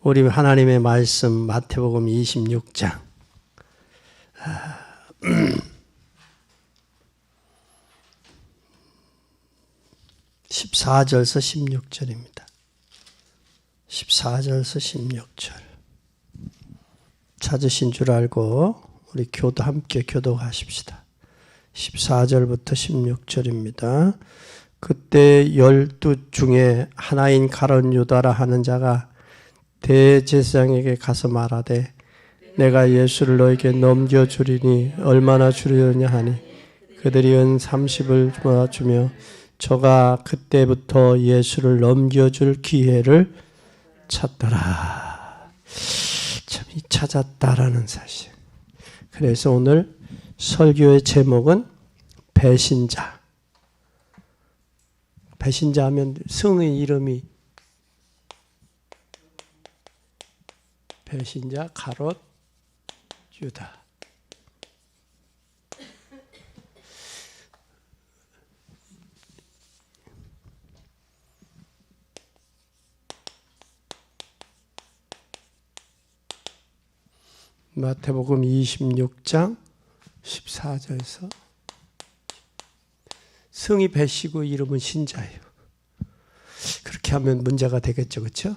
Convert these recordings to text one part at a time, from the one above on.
우리 하나님의 말씀 마태복음 26장 14절에서 16절입니다. 14절에서 16절 찾으신 줄 알고 우리 함께 교독하십시다. 14절부터 16절입니다. 그때 12 중에 하나인 가룟 유다라 하는 자가 대제사장에게 가서 말하되 내가 예수를 너에게 넘겨주리니 얼마나 주려냐 하니 그들이 은 30을 주며 저가 그때부터 예수를 넘겨줄 기회를 찾더라. 참 찾았다라는 사실. 그래서 오늘 설교의 제목은 배신자. 배신자 하면 성의 이름이 배신자 가롯 유다. 마태복음 26장 14절에서 성이 배시고 이름은 신자예요. 그렇게 하면 문제가 되겠죠, 그렇죠?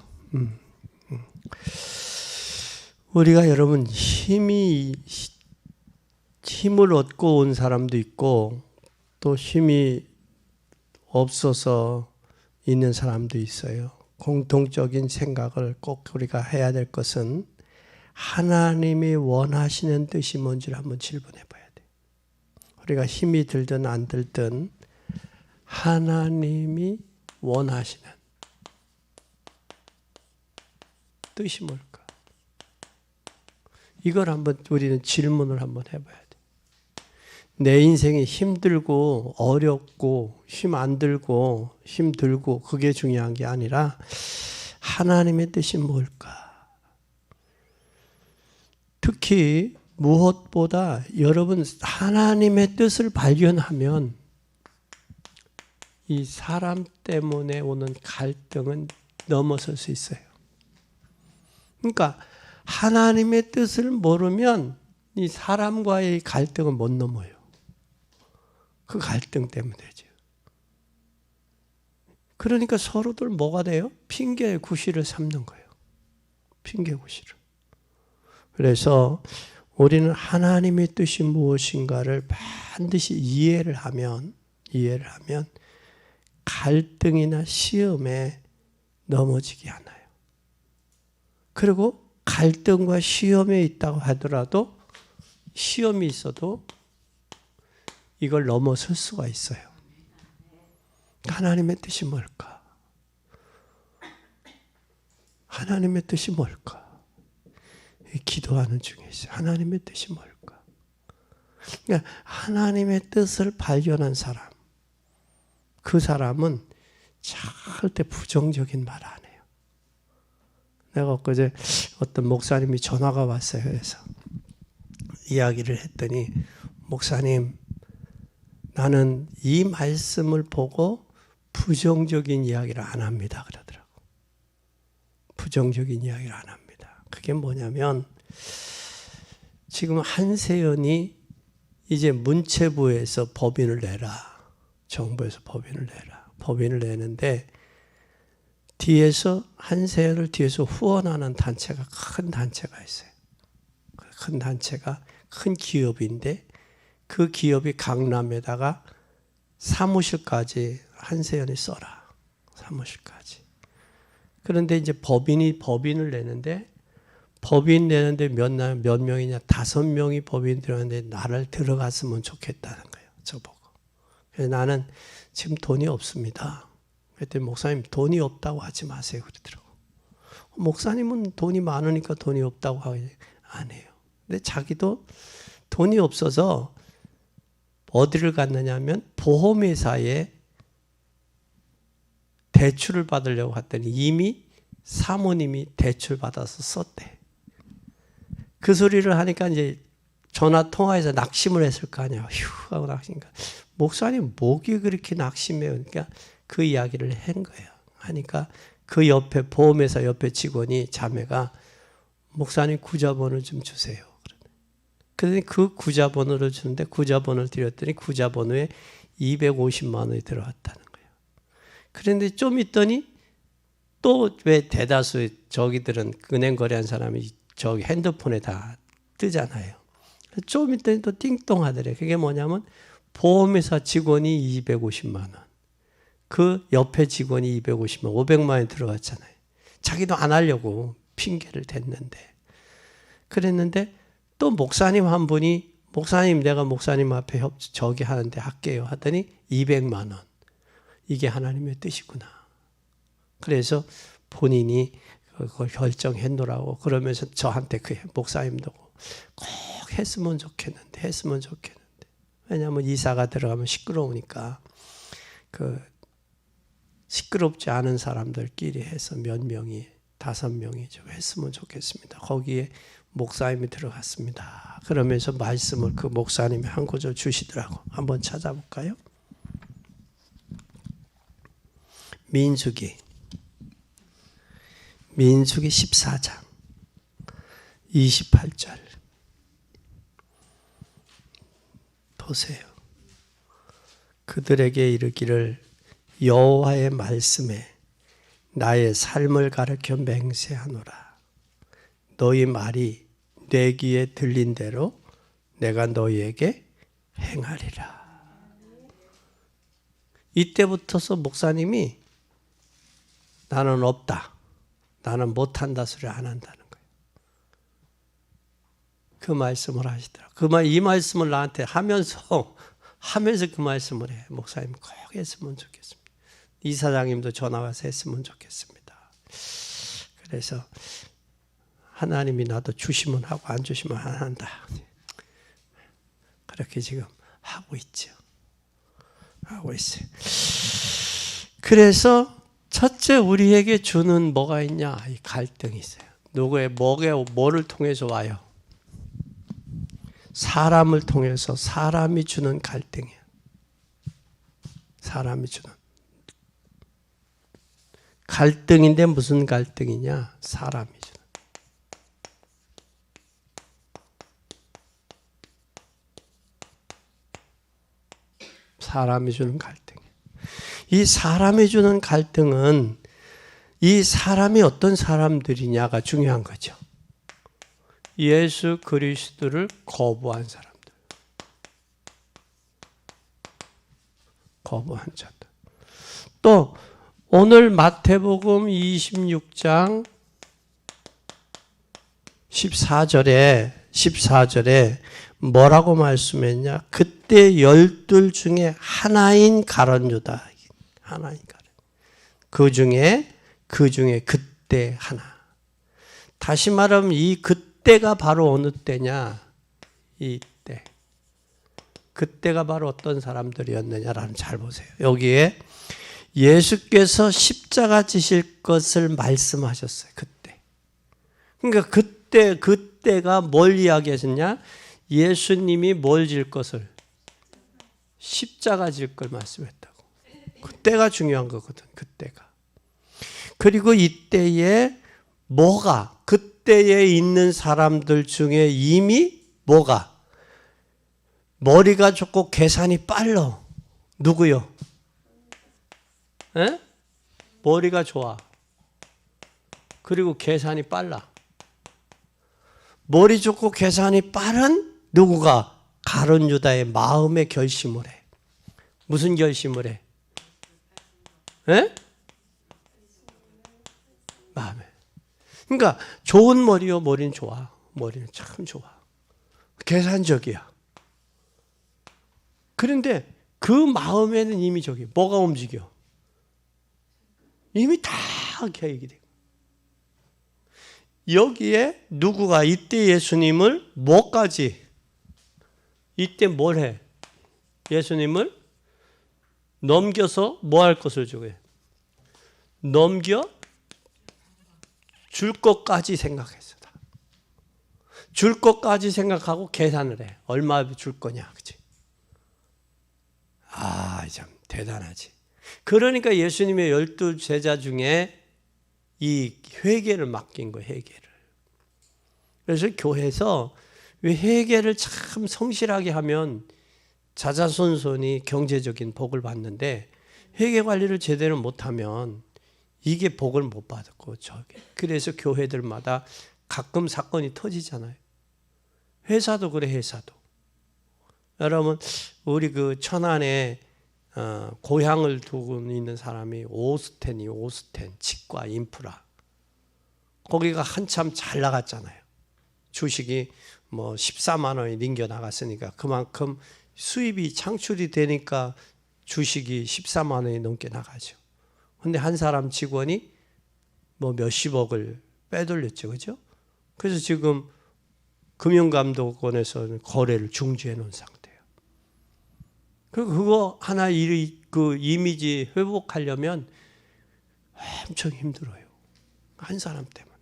우리가 여러분 힘을 얻고 온 사람도 있고 또 힘이 없어서 있는 사람도 있어요. 공통적인 생각을 꼭 우리가 해야 될 것은 하나님이 원하시는 뜻이 뭔지를 한번 질문해 봐야 돼. 우리가 힘이 들든 안 들든 하나님이 원하시는 뜻이 뭘까? 이걸 한번 우리는 질문을 한번 해봐야 돼. 내 인생이 힘들고 어렵고 힘 안 들고 힘들고 그게 중요한 게 아니라 하나님의 뜻이 뭘까? 특히 무엇보다 여러분 하나님의 뜻을 발견하면 이 사람 때문에 오는 갈등은 넘어설 수 있어요. 그러니까 하나님의 뜻을 모르면 이 사람과의 갈등은 못 넘어요. 그 갈등 때문이죠. 그러니까 서로들 뭐가 돼요? 핑계 구실을 삼는 거예요. 핑계 구실을. 그래서 우리는 하나님의 뜻이 무엇인가를 반드시 이해를 하면 갈등이나 시험에 넘어지지 않아요. 그리고 갈등과 시험에 있다고 하더라도 시험이 있어도 이걸 넘어설 수가 있어요. 하나님의 뜻이 뭘까? 하나님의 뜻이 뭘까? 기도하는 중에 있어요. 하나님의 뜻이 뭘까? 그러니까 하나님의 뜻을 발견한 사람, 그 사람은 절대 부정적인 말 안 해요. 내가 엊그제 어떤 목사님이 전화가 왔어요. 그래서 이야기를 했더니 목사님, 나는 이 말씀을 보고 부정적인 이야기를 안 합니다. 그러더라고. 부정적인 이야기를 안 합니다. 그게 뭐냐면 지금 한세연이 이제 문체부에서 법인을 내라. 정부에서 법인을 내라. 법인을 내는데 뒤에서 한세연을 뒤에서 후원하는 단체가 큰 단체가 있어요. 큰 단체가 큰 기업인데 그 기업이 강남에다가 사무실까지 한세연이 써라. 사무실까지. 그런데 이제 법인을 내는데 법인 내는데 몇 명이냐? 5명이 법인 들어갔는데 나를 들어갔으면 좋겠다는 거예요. 저보고. 그래서 나는 지금 돈이 없습니다. 그랬더니 목사님 돈이 없다고 하지 마세요. 그러더라고. 목사님은 돈이 많으니까 돈이 없다고 하지 안 해요. 근데 자기도 돈이 없어서 어디를 갔느냐 하면 보험회사에 대출을 받으려고 했더니 이미 사모님이 대출 받아서 썼대. 그 소리를 하니까 이제 전화 통화해서 낙심을 했을 거 아니야. 휴 하고 낙심니까 목사님 목이 그렇게 낙심해요. 그러니까 그 이야기를 한 거예요. 하니까 그 옆에 보험회사 옆에 직원이 자매가 목사님 구자번호 좀 주세요. 그러더니 그 구자번호를 주는데 구자번호를 드렸더니 구자번호에 250만 원이 들어왔다는 거예요. 그런데 좀 있더니 또 왜 대다수 저기들은 은행 거래한 사람이 저기 핸드폰에 다 뜨잖아요. 좀 있더니 또 띵동하더래. 그게 뭐냐면 보험회사 직원이 250만 원. 그 옆에 직원이 250만 원, 500만 원이 들어갔잖아요. 자기도 안 하려고 핑계를 댔는데. 그랬는데 또 목사님 한 분이 목사님 내가 목사님 앞에 저기 하는데 할게요 하더니 200만 원. 이게 하나님의 뜻이구나. 그래서 본인이 그걸 결정했노라고 그러면서 저한테 그 목사님도 꼭 했으면 좋겠는데 왜냐하면 이사가 들어가면 시끄러우니까 그 시끄럽지 않은 사람들끼리 해서 몇 명이 5명이 좀 했으면 좋겠습니다. 거기에 목사님이 들어갔습니다. 그러면서 말씀을 그 목사님이 한 구절 주시더라고. 한번 찾아볼까요? 민수기 14장 28절 보세요. 그들에게 이르기를 여호와의 말씀에 나의 삶을 가르쳐 맹세하노라. 너희 말이 내 귀에 들린 대로 내가 너희에게 행하리라. 이때부터서 목사님이 나는 없다. 나는 못한다 소리 안 한다는 거예요. 그 말씀을 하시더라고요. 이 말씀을 나한테 하면서 그 말씀을 해. 목사님 꼭 했으면 좋겠습니다. 이사장님도 전화 와서 했으면 좋겠습니다. 그래서 하나님이 나도 주시면 하고 안 주시면 안 한다. 그렇게 지금 하고 있죠. 하고 있어요. 그래서 첫째 우리에게 주는 뭐가 있냐? 이 갈등이 있어요. 뭐를 통해서 와요? 사람을 통해서 사람이 주는 갈등이에요. 사람이 주는 갈등인데 무슨 갈등이냐? 사람이 주는. 사람이 주는 갈등. 이 사람이 주는 갈등은 이 사람이 어떤 사람들이냐가 중요한 거죠. 예수 그리스도를 거부한 사람들. 거부한 자들. 또 오늘 마태복음 26장 14절에 뭐라고 말씀했냐? 그때 12 중에 하나인 가룟 유다. 하나인 가룟. 그 중에 그때 하나. 다시 말하면 이 그때가 바로 어느 때냐? 이때. 그때가 바로 어떤 사람들이었느냐라는 잘 보세요. 여기에 예수께서 십자가 지실 것을 말씀하셨어요. 그때. 그러니까 그때가 뭘 이야기하셨냐? 예수님이 뭘 질 것을? 십자가 질 걸 말씀했다고. 그때가 중요한 거거든. 그때가. 그리고 이때에 그때에 있는 사람들 중에 이미 머리가 좋고 계산이 빨라. 누구요? 에? 머리가 좋아. 그리고 계산이 빨라. 머리 좋고 계산이 빠른 누구가? 가룟 유다의 마음의 결심을 해. 무슨 결심을 해? 에? 마음에. 그러니까 좋은 머리요. 머리는 좋아. 머리는 참 좋아. 계산적이야. 그런데 그 마음에는 이미 뭐가 움직여? 이미 다 계획이 되고. 여기에 누구가 이때 예수님을 뭐까지? 이때 뭘 해? 예수님을 넘겨서 뭐 할 것을 주고요? 넘겨 줄 것까지 생각했어. 줄 것까지 생각하고 계산을 해. 얼마 줄 거냐, 그치? 참 대단하지. 그러니까 예수님의 12 제자 중에 이 회계를 맡긴 거예요. 회계를. 그래서 교회에서 왜 회계를 참 성실하게 하면 자자손손이 경제적인 복을 받는데 회계 관리를 제대로 못하면 이게 복을 못 받았고 저게. 그래서 교회들마다 가끔 사건이 터지잖아요. 회사도 그래. 회사도. 여러분 우리 그 천안에 고향을 두고 있는 사람이 오스텐 치과 인프라 거기가 한참 잘 나갔잖아요. 주식이 뭐 14만 원이 넘겨 나갔으니까 그만큼 수입이 창출이 되니까 주식이 14만 원이 넘게 나가죠. 근데 한 사람 직원이 뭐 몇십억을 빼돌렸죠. 그죠? 그래서 지금 금융감독원에서는 거래를 중지해 놓은 상태예요. 그거 하나 그 이미지 회복하려면 엄청 힘들어요. 한 사람 때문에.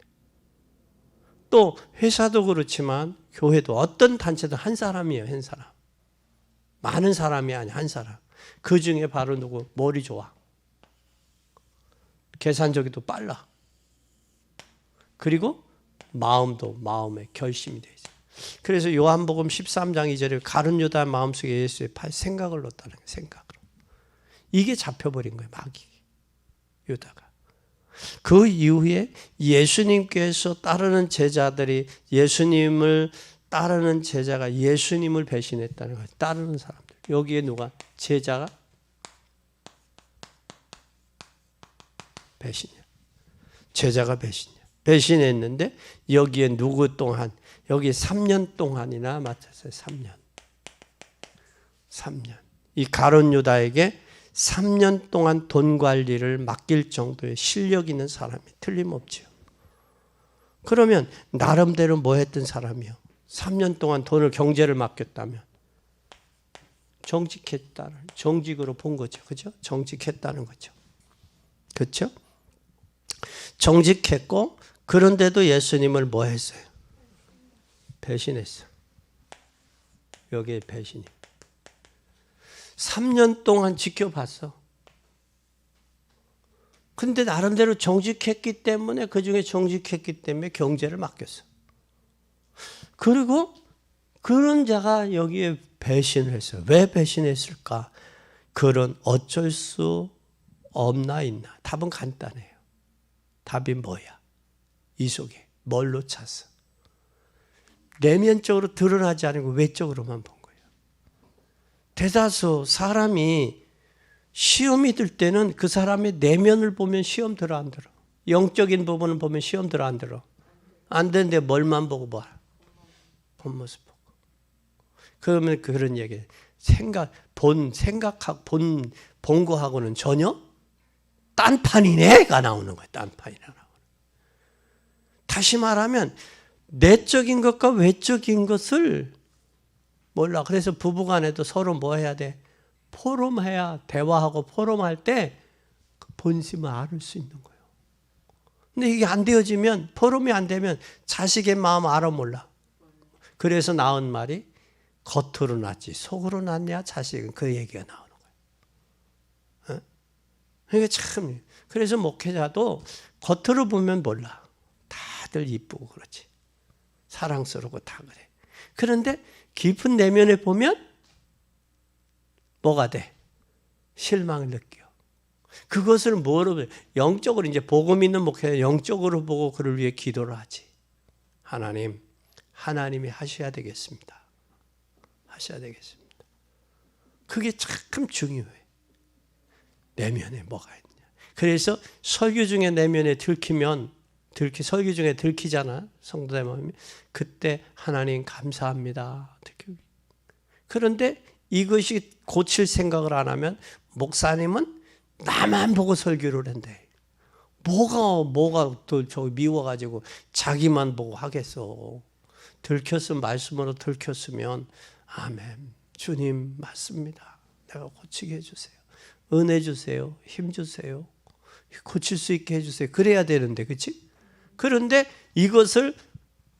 또 회사도 그렇지만 교회도 어떤 단체도 한 사람이에요. 한 사람. 많은 사람이 아니야. 한 사람. 그 중에 바로 누구? 머리 좋아. 계산적이도 빨라. 그리고 마음에 결심이 돼 있어요. 그래서 요한복음 13장 2절에 가룟 유다 마음속에 예수의 생각을 넣었다는 거예요. 생각으로. 이게 잡혀버린 거예요. 마귀. 유다가. 그 이후에 예수님께서 따르는 제자들이 예수님을 따르는 제자가 예수님을 배신했다는 거예요. 따르는 사람들. 여기에 누가? 제자가 배신이야. 제자가 배신이야. 배신했는데 여기에 누구 동안 여기 3년 동안이나 맞췄어요. 3년. 이 가룟 유다에게 3년 동안 돈 관리를 맡길 정도의 실력 있는 사람이 틀림없지요. 그러면 나름대로 뭐 했던 사람이요? 3년 동안 돈을 경제를 맡겼다면 정직했다는 정직으로 본 거죠. 그죠? 정직했다는 거죠. 그렇죠? 정직했고 그런데도 예수님을 뭐 했어요? 배신했어. 여기에 배신이. 3년 동안 지켜봤어. 근데 나름대로 정직했기 때문에 그중에 정직했기 때문에 경제를 맡겼어. 그리고 그런 자가 여기에 배신을 했어요. 왜 배신했을까? 그런 어쩔 수 없나 있나? 답은 간단해요. 답이 뭐야? 이 속에 뭘로 찼어? 내면적으로 드러나지 않고 외적으로만 본 거예요. 대다수 사람이 시험이 들 때는 그 사람의 내면을 보면 시험 들어 안 들어? 영적인 부분을 보면 시험 들어 안 들어? 안 되는데 뭘만 보고 봐? 본 모습 보고. 그러면 그런 얘기 본 거하고는 전혀 딴판이네가 나오는 거예요. 딴판이라 나오는. 다시 말하면 내적인 것과 외적인 것을 몰라. 그래서 부부간에도 서로 뭐 해야 돼? 포럼해야 대화하고 포럼할 때 그 본심을 알을 수 있는 거예요. 근데 이게 안 되어지면 포럼이 안 되면 자식의 마음 알아 몰라. 그래서 나온 말이 겉으로 났지 속으로 났냐 자식은 그 얘기가 나오는 거예요. 그러니까 참 그래서 목회자도 겉으로 보면 몰라. 다들 이쁘고 그렇지. 사랑스럽고 다 그래. 그런데 깊은 내면에 보면 뭐가 돼? 실망을 느껴. 그것을 뭐로 영적으로 이제 복음 있는 목회자 영적으로 보고 그를 위해 기도를 하지. 하나님이 하셔야 되겠습니다. 하셔야 되겠습니다. 그게 참 중요해. 내면에 뭐가 있냐. 그래서 설교 중에 내면에 설교 중에 들키잖아. 성도의 마음이. 그때 하나님 감사합니다. 그런데 이것이 고칠 생각을 안 하면 목사님은 나만 보고 설교를 한대. 뭐가 또 미워가지고 자기만 보고 하겠어. 말씀으로 들켰으면 아멘. 주님 맞습니다. 내가 고치게 해주세요. 은혜 주세요. 힘 주세요. 고칠 수 있게 해주세요. 그래야 되는데 그렇지? 그런데 이것을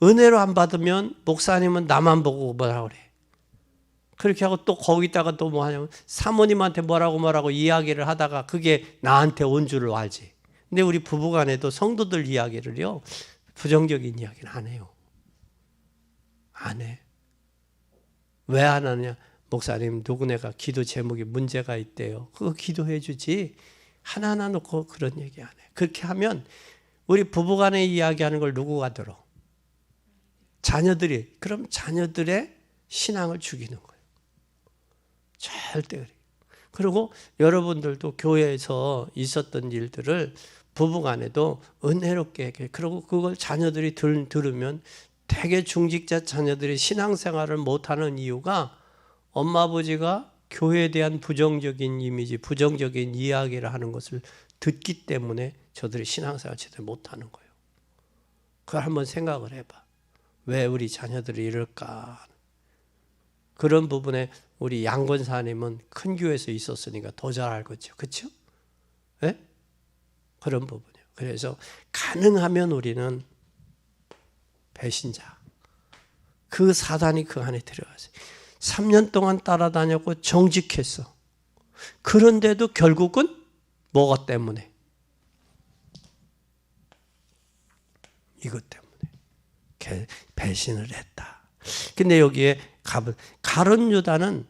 은혜로 안 받으면 목사님은 나만 보고 뭐라 그래. 그렇게 하고 또 거기다가 또 뭐 하냐면 사모님한테 뭐라고 이야기를 하다가 그게 나한테 온 줄을 알지. 근데 우리 부부간에도 성도들 이야기를요, 부정적인 이야기는 안 해요. 안 해. 왜 안 하냐? 목사님, 누구네가 기도 제목에 문제가 있대요. 그거 기도해 주지. 하나하나 놓고 그런 얘기 안 해. 그렇게 하면 우리 부부간에 이야기하는 걸 누구가 들어? 자녀들이. 그럼 자녀들의 신앙을 죽이는 거예요. 절대 그래요. 그리고 여러분들도 교회에서 있었던 일들을 부부간에도 은혜롭게, 그리고 그걸 자녀들이 들으면 대개 중직자 자녀들이 신앙생활을 못하는 이유가 엄마 아버지가 교회에 대한 부정적인 이미지, 부정적인 이야기를 하는 것을 듣기 때문에 저들이 신앙생활을 제대로 못하는 거예요. 그걸 한번 생각을 해봐. 왜 우리 자녀들이 이럴까? 그런 부분에 우리 양 권사님은 큰 교회에서 있었으니까 더 잘 알겠죠. 그렇죠? 네? 그런 부분이에요. 그래서 가능하면 우리는 배신자, 그 사단이 그 안에 들어갔어요. 3년 동안 따라다녔고 정직했어. 그런데도 결국은 뭐가 때문에? 이것 때문에 배신을 했다. 근데 여기에 가룟 유다는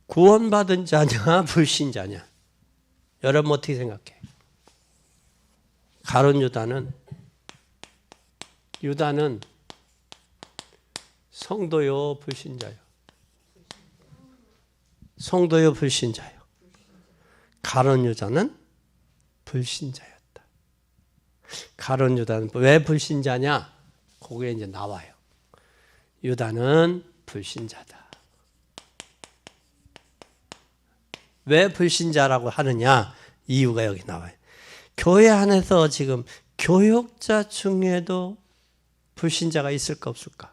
구원받은 자냐 불신자냐? 여러분 어떻게 생각해? 가룟 유다는 성도요 불신자요? 성도요 불신자요? 가룟 유다는 불신자였다. 가룟 유다는 왜 불신자냐? 그게 이제 나와요. 유다는 불신자다. 왜 불신자라고 하느냐? 이유가 여기 나와요. 교회 안에서 지금 교역자 중에도 불신자가 있을까 없을까?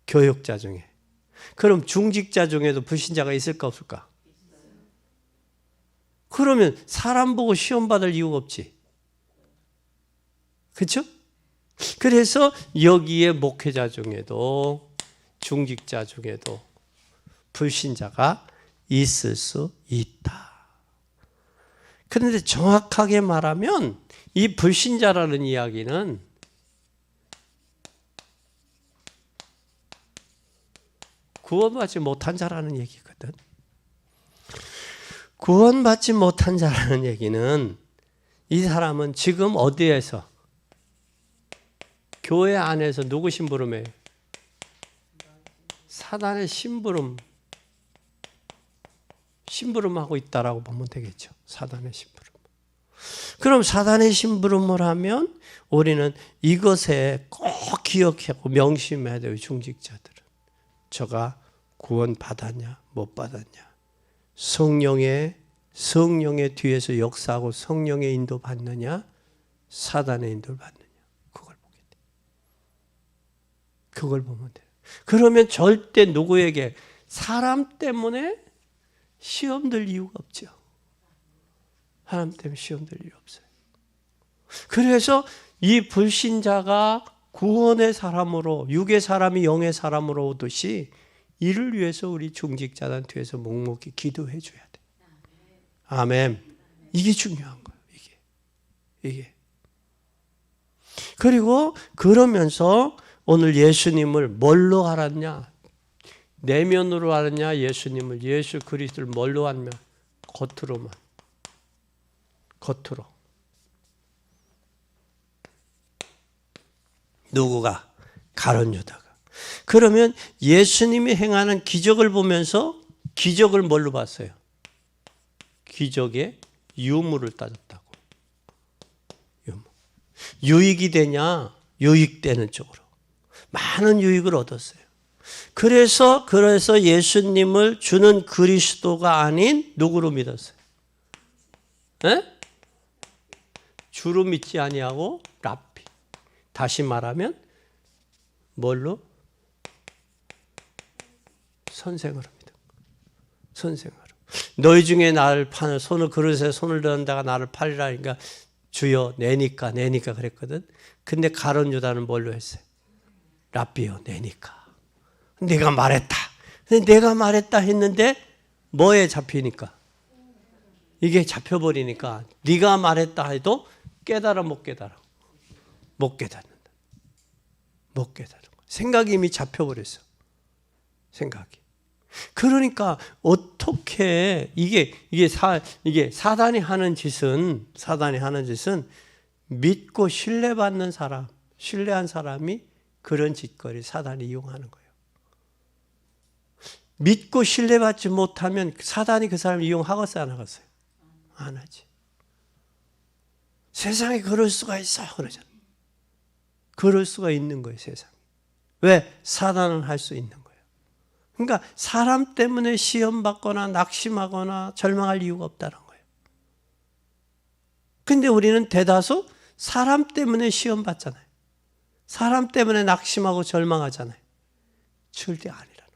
교역자 중에. 그럼 중직자 중에도 불신자가 있을까 없을까? 그러면 사람 보고 시험 받을 이유가 없지. 그렇죠? 그래서 여기에 목회자 중에도 중직자 중에도 불신자가 있을 수 있다. 그런데 정확하게 말하면 이 불신자라는 이야기는 구원받지 못한 자라는 얘기거든. 구원받지 못한 자라는 얘기는 이 사람은 지금 어디에서? 교회 안에서 누구 심부름해요? 사단의 심부름하고 있다라고 보면 되겠죠. 사단의 심부름. 그럼 사단의 심부름을 하면 우리는 이것에 꼭 기억하고 명심해야 돼요. 중직자들은. 저가 구원 받았냐 못 받았냐. 성령의 뒤에서 역사하고 성령의 인도 받느냐 사단의 인도를 받느냐. 그걸 보면 돼요. 그러면 절대 누구에게 사람 때문에 시험 들 이유가 없죠. 사람 때문에 시험 들 이유 없어요. 그래서 이 불신자가 구원의 사람으로 육의 사람이 영의 사람으로 오듯이 이를 위해서 우리 중직자단 뒤에서 묵묵히 기도해 줘야 돼. 아멘. 이게 중요한 거예요. 이게. 그리고 그러면서 오늘 예수님을 뭘로 알았냐? 내면으로 알았냐? 예수님을, 예수 그리스도를 뭘로 알면? 겉으로만. 겉으로. 누구가? 가룟 유다가. 그러면 예수님이 행하는 기적을 보면서 기적을 뭘로 봤어요? 기적의 유무를 따졌다고. 유무. 유익이 되냐? 유익되는 쪽으로. 많은 유익을 얻었어요. 그래서 예수님을 주는 그리스도가 아닌 누구로 믿었어요? 에? 주로 믿지 아니하고 랍비. 다시 말하면 뭘로? 선생으로 믿은 거. 선생으로. 너희 중에 나를 파는 손을 그릇에 손을 넣은 자가 나를 팔리라 하니까 주여 내니까 그랬거든. 근데 가룟 유다는 뭘로 했어요? 랍비요 내니까. 내가 말했다. 근데 내가 말했다 했는데 뭐에 잡히니까? 이게 잡혀버리니까 네가 말했다 해도 깨달아 못 깨달아? 못 깨닫는다. 못 깨달아. 생각이 이미 잡혀버렸어. 생각이. 그러니까 어떻게 이게 사단이 하는 짓은 믿고 신뢰받는 사람, 신뢰한 사람이 그런 짓거리 사단이 이용하는 거예요. 믿고 신뢰받지 못하면 사단이 그 사람을 이용하겠어요, 안 하겠어요? 안 하지. 세상에 그럴 수가 있어 그러잖아. 그럴 수가 있는 거예요, 세상에. 왜? 사단은 할 수 있는 거예요. 그러니까 사람 때문에 시험받거나 낙심하거나 절망할 이유가 없다는 거예요. 근데 우리는 대다수 사람 때문에 시험받잖아요. 사람 때문에 낙심하고 절망하잖아요. 절대 아니라는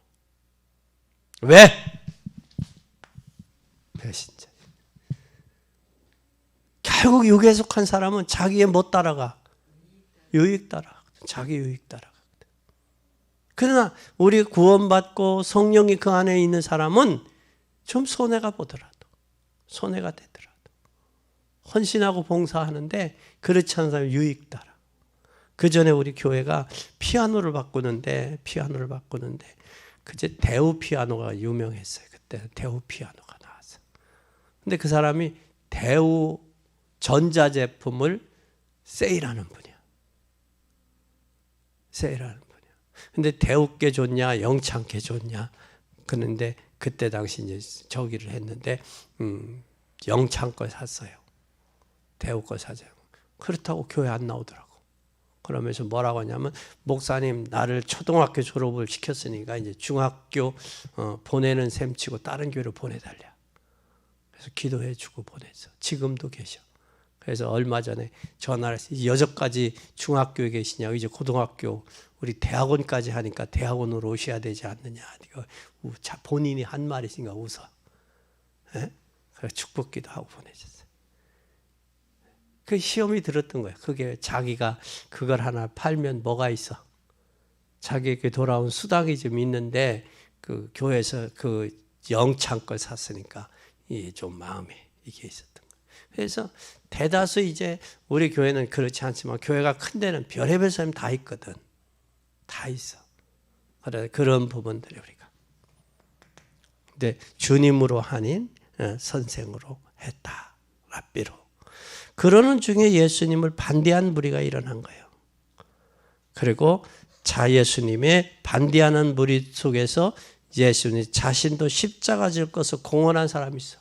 거예요. 왜? 배신자. 결국 육에 속한 사람은 자기의 못 따라가. 유익 따라가. 자기 유익 따라가. 그러나 우리 구원받고 성령이 그 안에 있는 사람은 좀 손해가 보더라도, 손해가 되더라도 헌신하고 봉사하는데 그렇지 않은 사람은 유익 따라. 그 전에 우리 교회가 피아노를 바꾸는데 그제 대우 피아노가 유명했어요. 그때 대우 피아노가 나왔어요. 근데 그 사람이 대우 전자제품을 세일하는 분이야. 세일하는 분이야. 근데 대우께 좋냐, 영창께 좋냐. 그런데 그때 당시 이제 저기를 했는데 영창 걸 샀어요. 대우 걸 사자고. 그렇다고 교회 안 나오더라고. 그러면서 뭐라고 하냐면 목사님 나를 초등학교 졸업을 시켰으니까 이제 중학교 보내는 셈 치고 다른 교회로 보내달라. 그래서 기도해 주고 보냈어. 지금도 계셔. 그래서 얼마 전에 전화를 해서 여전까지 중학교에 계시냐고 이제 고등학교 우리 대학원까지 하니까 대학원으로 오셔야 되지 않느냐. 본인이 한 말이신가 웃어. 그래서 축복기도 하고 보내셨어요. 그 시험이 들었던 거예요. 그게 자기가 그걸 하나 팔면 뭐가 있어. 자기에게 돌아온 수당이 좀 있는데 그 교회에서 그 영창 걸 샀으니까 이게 좀 마음에 이게 있었던 거예요. 그래서 대다수 이제 우리 교회는 그렇지 않지만 교회가 큰 데는 별의별 사람이 다 있거든. 다 있어. 그래 그런 부분들이 우리가. 근데 주님으로 한인 선생으로 했다. 랍비로. 그러는 중에 예수님을 반대한 무리가 일어난 거예요. 그리고 자 예수님의 반대하는 무리 속에서 예수님 자신도 십자가 질 것을 공언한 사람이 있어.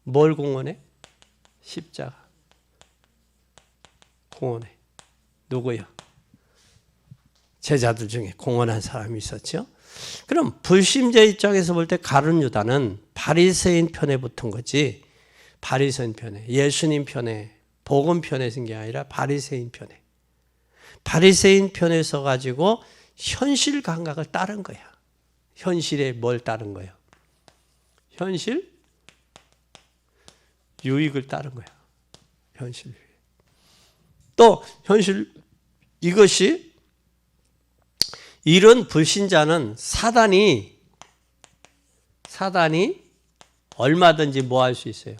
뭘 공언해? 십자가. 공언해. 누구요? 제자들 중에 공언한 사람이 있었죠. 그럼 불신자 입장에서 볼 때 가룟 유다는 바리새인 편에 붙은 거지. 바리새인 편에, 예수님 편에, 복음 편에 쓴 게 아니라 바리새인 편에. 바리새인 편에 서가지고 현실 감각을 따른 거야. 현실에 뭘 따른 거예요? 현실? 유익을 따른 거야. 현실 유익. 또 현실 이것이 이런 불신자는 사단이 얼마든지 뭐 할 수 있어요?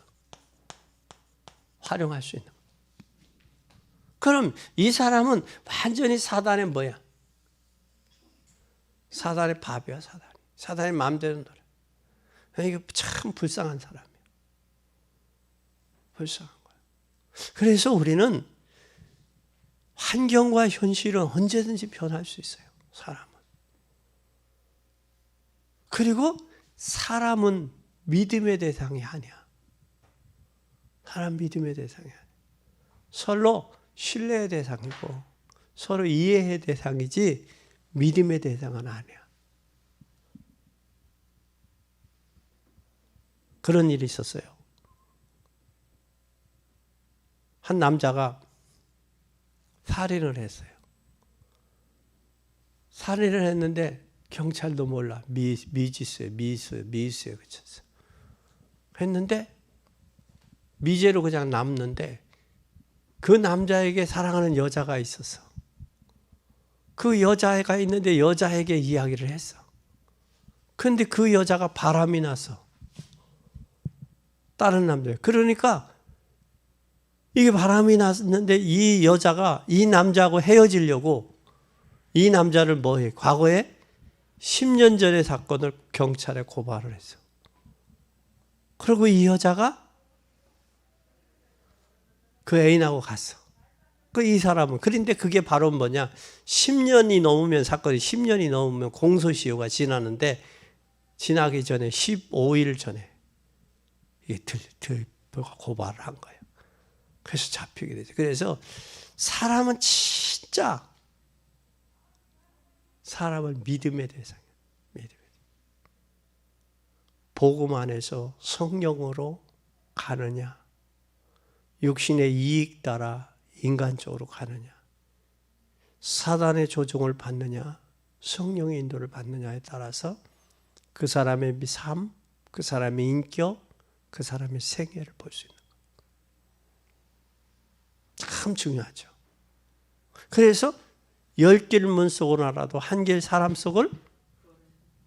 활용할 수 있는. 그럼 이 사람은 완전히 사단의 뭐야? 사단의 밥이야, 사단이. 사단의 마음대로 놀아. 이게 참 불쌍한 사람이야. 불쌍한 거야. 그래서 우리는 환경과 현실은 언제든지 변할 수 있어요. 사람은. 그리고 사람은 믿음의 대상이 아니야. 사람 믿음의 대상이 아니야. 서로 신뢰의 대상이고 서로 이해의 대상이지 믿음의 대상은 아니야. 그런 일이 있었어요. 한 남자가 살인을 했어요. 살인을 했는데 경찰도 몰라. 미수에 그쳤어. 했는데 미제로 그냥 남는데 그 남자에게 사랑하는 여자가 있었어. 그 여자애가 있는데 여자에게 이야기를 했어. 그런데 그 여자가 바람이 나서 다른 남자. 그러니까 이게 바람이 났는데 이 여자가 이 남자하고 헤어지려고 이 남자를 뭐해? 과거에 10년 전의 사건을 경찰에 고발을 했어. 그리고 이 여자가 그 애인하고 갔어. 이 사람은. 그런데 그게 바로 뭐냐? 10년이 넘으면 사건이 10년이 넘으면 공소시효가 지나는데 지나기 전에 15일 전에 이게 고발을 한 거예요. 그래서 잡히게 되죠. 그래서 사람은 진짜 사람을 믿음의 대상이에요. 복음 안에서 성령으로 가느냐, 육신의 이익 따라 인간적으로 가느냐, 사단의 조종을 받느냐, 성령의 인도를 받느냐에 따라서 그 사람의 삶, 그 사람의 인격, 그 사람의 생애를 볼 수 있는 거예요. 참 중요하죠. 그래서 10길 문 속으로 알아도 한 길 사람 속을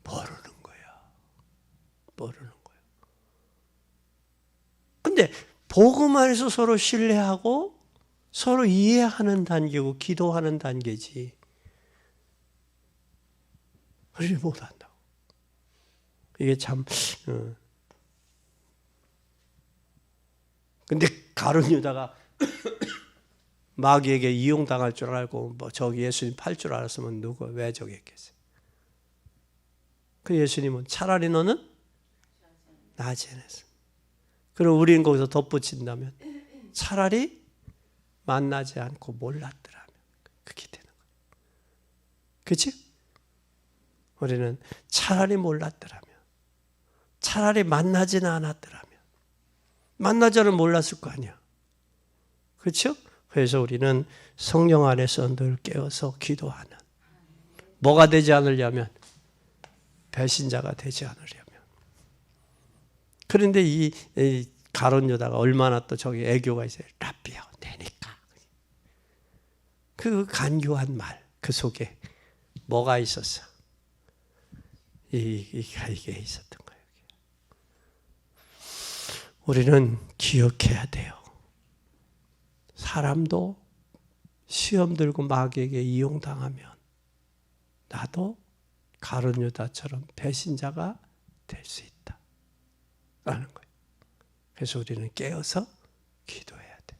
모르는 거야. 모르는 거야. 근데 복음 안에서 서로 신뢰하고 서로 이해하는 단계고 기도하는 단계지. 그러지 못한다고. 이게 참. 근데 가룟 유다가 마귀에게 이용당할 줄 알고 뭐 저기 예수님 팔 줄 알았으면 왜 저기 했겠어요? 그 예수님은 차라리 너는 나지 않았어. 그럼 우리는 거기서 덧붙인다면 차라리 만나지 않고 몰랐더라면 그렇게 되는 거예요. 그렇지? 우리는 차라리 몰랐더라면, 차라리 만나지는 않았더라면, 만나자를 몰랐을 거 아니야. 그렇죠? 그래서 우리는 성령 안에서 늘 깨어서 기도하는, 뭐가 되지 않으려면 배신자가 되지 않으려면. 그런데 이 가룟 유다가 얼마나 또 저기 애교가 있어요. 라비야 되니까. 그 간교한 말, 그 속에 뭐가 있었어? 이게 있었던 거예요. 우리는 기억해야 돼요. 사람도 시험 들고 마귀에게 이용당하면 나도 가룟 유다처럼 배신자가 될 수 있다 라는 거예요. 그래서 우리는 깨어서 기도해야 돼.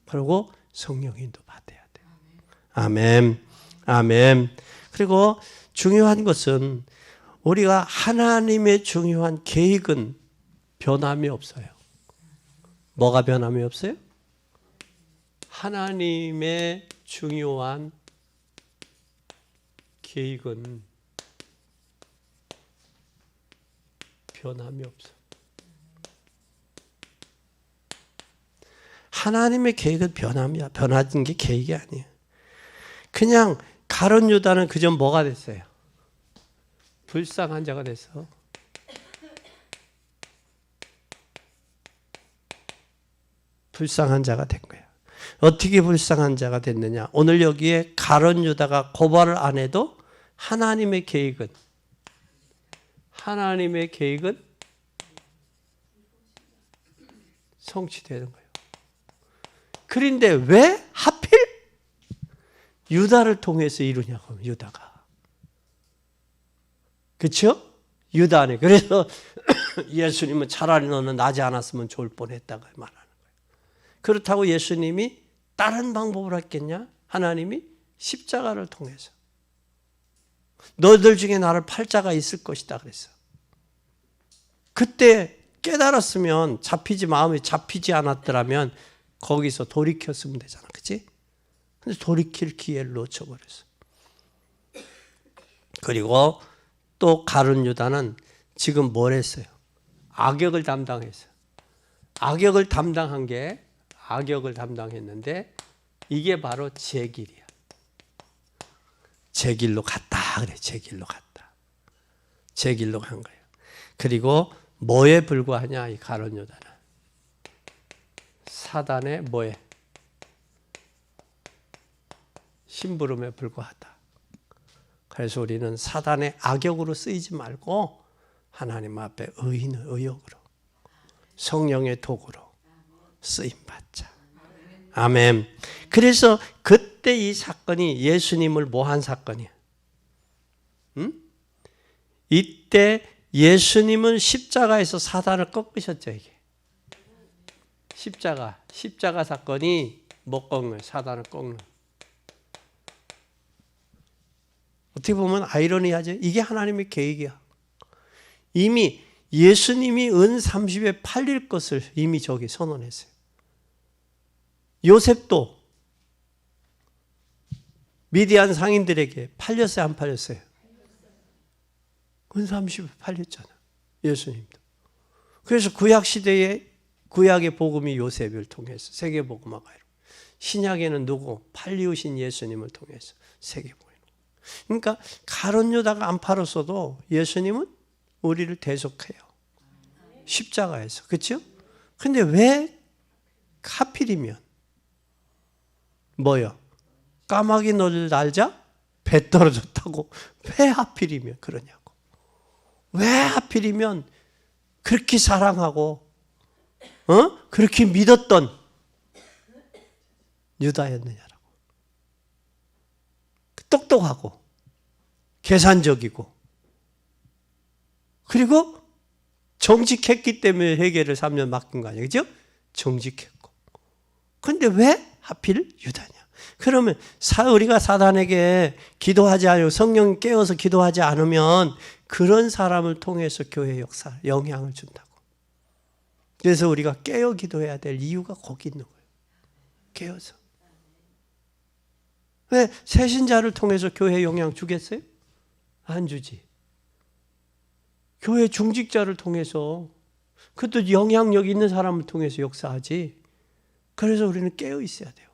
그리고 성령 인도 받아야 돼. 아멘. 아멘. 그리고 중요한 것은 우리가 하나님의 중요한 계획은 변함이 없어요. 뭐가 변함이 없어요? 하나님의 중요한 계획은 변함이 없어. 하나님의 계획은 변하는 게 계획이 아니에요. 그냥 가룟 유다는 그저 뭐가 됐어요? 불쌍한 자가 됐어. 불쌍한 자가 된 거야. 어떻게 불쌍한 자가 됐느냐? 오늘 여기에 가룟 유다가 고발을 안 해도 하나님의 계획은 성취되는 거예요. 그런데 왜 하필 유다를 통해서 이루냐고, 유다가. 그렇죠? 유다 안에. 그래서 예수님은 차라리 너는 나지 않았으면 좋을 뻔했다고 말하는 거예요. 그렇다고 예수님이 다른 방법을 했겠냐? 하나님이 십자가를 통해서. 너희들 중에 나를 팔 자가 있을 것이다 그랬어. 그때 깨달았으면 마음이 잡히지 않았더라면 거기서 돌이켰으면 되잖아. 그치? 근데 돌이킬 기회를 놓쳐버렸어. 그리고 또 가룟 유다는 지금 뭘 했어요? 악역을 담당했어요. 악역을 담당했는데 이게 바로 제 길이야. 제 길로 갔다 그래. 제 길로 갔다. 제 길로 간 거예요. 그리고 뭐에 불과하냐 이 가룟 유다는? 사단의 뭐에? 심부름에 불과하다. 그래서 우리는 사단의 악역으로 쓰이지 말고 하나님 앞에 의인의 의역으로 성령의 도구로 쓰임받자. 아멘. 그래서 그때 이 사건이 예수님을 뭐한 사건이야? 이때 예수님은 십자가에서 사단을 꺾으셨죠. 이게 십자가 사건이 못 꺾는, 사단을 꺾는. 어떻게 보면 아이러니하죠. 이게 하나님의 계획이야. 이미 예수님이 은 30에 팔릴 것을 이미 저기 선언했어요. 요셉도 미디안 상인들에게 팔렸어요, 안 팔렸어요? 은 30에 팔렸잖아, 예수님도. 그래서 구약 시대에 구약의 복음이 요셉을 통해서 세계복음화가 이루어지고, 신약에는 누구? 팔리우신 예수님을 통해서 세계복음화. 그러니까 가룟 유다가 안 팔았어도 예수님은 우리를 대속해요. 십자가에서. 그렇죠? 근데 왜 하필이면 뭐요? 까마귀 너를 날자 배 떨어졌다고 왜 하필이면 그러냐고. 왜 하필이면 그렇게 사랑하고 그렇게 믿었던 유다였느냐라고. 똑똑하고 계산적이고 그리고 정직했기 때문에 회개를 3년 맡긴 거 아니에요? 그죠? 정직했고. 그런데 왜 하필 유다냐? 그러면 우리가 사단에게 기도하지 않으면, 성령 깨워서 기도하지 않으면 그런 사람을 통해서 교회 역사 영향을 준다고. 그래서 우리가 깨어 기도해야 될 이유가 거기 있는 거예요. 깨어서. 왜 새신자를 통해서 교회에 영향 주겠어요? 안 주지. 교회 중직자를 통해서, 그것도 영향력 있는 사람을 통해서 역사하지. 그래서 우리는 깨어 있어야 돼요.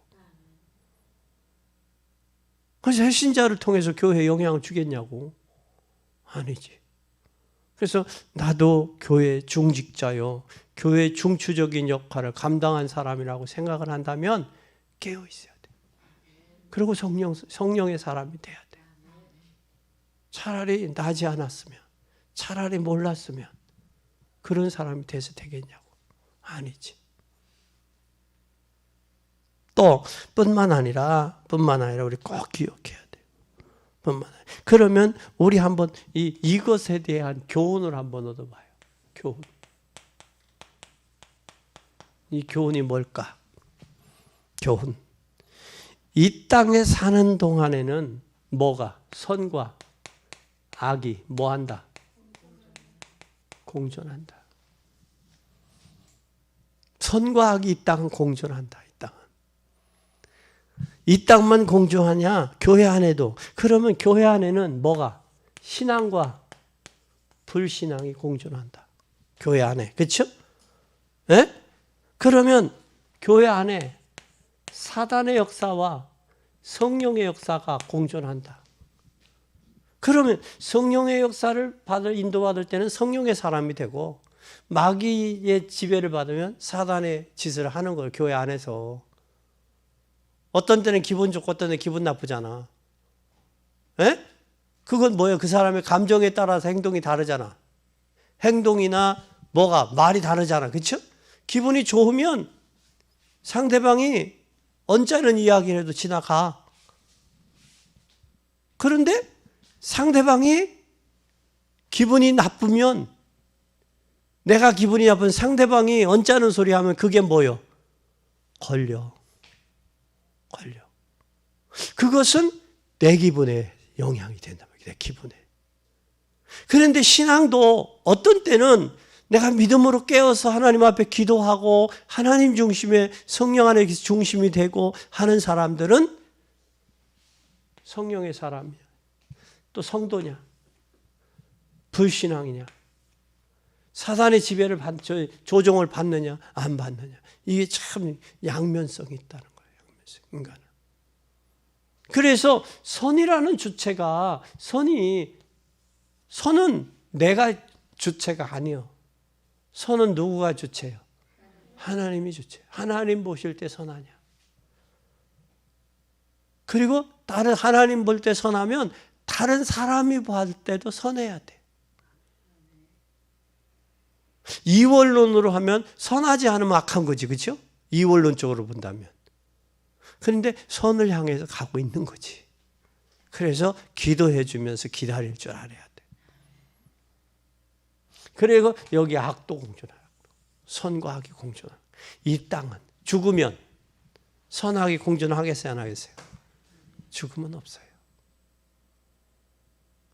그래서 새신자를 통해서 교회에 영향을 주겠냐고? 아니지. 그래서 나도 교회 중직자요, 교회 중추적인 역할을 감당한 사람이라고 생각을 한다면 깨어 있어야 돼. 그리고 성령의 사람이 돼야 돼. 차라리 나지 않았으면, 차라리 몰랐으면 그런 사람이 돼서 되겠냐고? 아니지. 또 뿐만 아니라 우리 꼭 기억해야 돼요. 뿐만 아니라. 그러면 우리 한번 이것에 대한 교훈을 한번 얻어봐요. 교훈. 이 교훈이 뭘까? 교훈. 이 땅에 사는 동안에는 뭐가? 선과 악이 뭐한다? 공존한다. 선과 악이 이 땅은 공존한다. 이 땅만 공존하냐? 교회 안에도. 그러면 교회 안에는 뭐가? 신앙과 불신앙이 공존한다. 교회 안에. 그렇죠? 예? 그러면 교회 안에 사단의 역사와 성령의 역사가 공존한다. 그러면 성령의 역사를 인도받을 때는 성령의 사람이 되고, 마귀의 지배를 받으면 사단의 짓을 하는 거예요. 교회 안에서. 어떤 때는 기분 좋고 어떤 때는 기분 나쁘잖아. 에? 그건 뭐예요? 그 사람의 감정에 따라서 행동이 다르잖아. 행동이나 뭐가 말이 다르잖아. 그렇죠? 기분이 좋으면 상대방이 언짢은 이야기를 해도 지나가. 그런데 상대방이 기분이 나쁘면, 내가 기분이 나쁜 상대방이 언짢은 소리 하면 그게 뭐예요? 걸려. 그것은 내 기분에 영향이 된단 말이에요. 내 기분에. 그런데 신앙도 어떤 때는 내가 믿음으로 깨어서 하나님 앞에 기도하고 하나님 중심의, 성령 안에 중심이 되고 하는 사람들은 성령의 사람이야. 또 성도냐? 불신앙이냐? 사단의 지배를 조종을 받느냐? 안 받느냐? 이게 참 양면성이 있다는 거예요. 양면성, 인간은. 그래서 선이라는 주체가, 선은 내가 주체가 아니요. 선은 누구가 주체예요? 하나님이 주체. 하나님 보실 때 선하냐? 그리고 다른 하나님 볼 때 선하면 다른 사람이 볼 때도 선해야 돼. 이원론으로 하면 선하지 않으면 악한 거지, 그렇죠? 이원론적으로 본다면. 그런데 선을 향해서 가고 있는 거지. 그래서 기도해 주면서 기다릴 줄 알아야 돼. 그리고 여기 악도 공존하라. 선과 악이 공존하라. 이 땅은 죽으면 선악이 공존하겠어요, 안 하겠어요? 죽음은 없어요.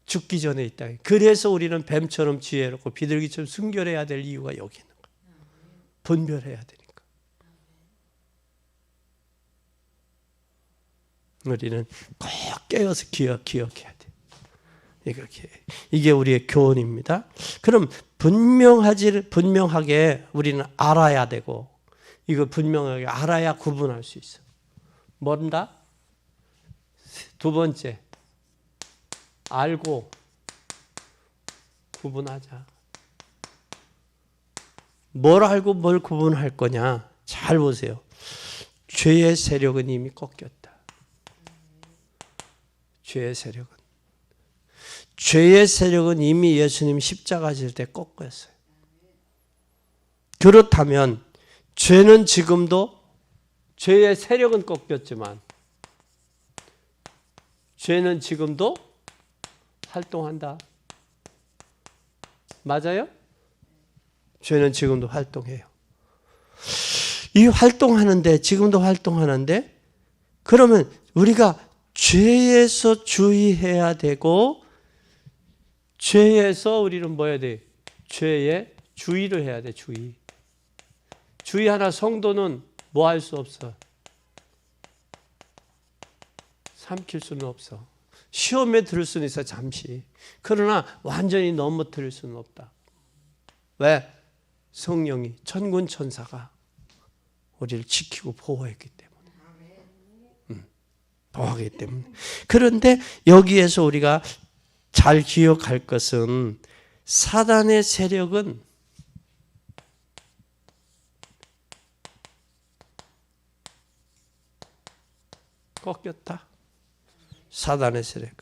죽기 전에 이 땅에. 그래서 우리는 뱀처럼 지혜롭고 비둘기처럼 순결해야 될 이유가 여기 있는 거예요. 분별해야 되니까. 우리는 꼭 깨어서 기억해야 돼. 이게 우리의 교훈입니다. 그럼 분명하게 우리는 알아야 되고, 이거 분명하게 알아야 구분할 수 있어. 뭔가? 두 번째, 알고 구분하자. 뭘 알고 뭘 구분할 거냐? 잘 보세요. 죄의 세력은 이미 꺾였다. 죄의 세력은 이미 예수님 십자가 질 때 꺾였어요. 그렇다면 죄는 지금도, 죄의 세력은 꺾였지만 죄는 지금도 활동한다. 맞아요? 죄는 지금도 활동해요. 이 활동하는데, 지금도 활동하는데, 그러면 우리가 죄에서 주의해야 되고, 죄에서 우리는 뭐 해야 돼? 죄에 주의를 해야 돼, 주의 하나 성도는 뭐 할 수 없어? 삼킬 수는 없어. 시험에 들을 수는 있어, 잠시. 그러나 완전히 넘어뜨릴 수는 없다. 왜? 성령이, 천군 천사가 우리를 지키고 보호했기 때문에. 보호하기 때문에. 그런데 여기에서 우리가 잘 기억할 것은, 사단의 세력은 꺾였다. 사단의 세력은.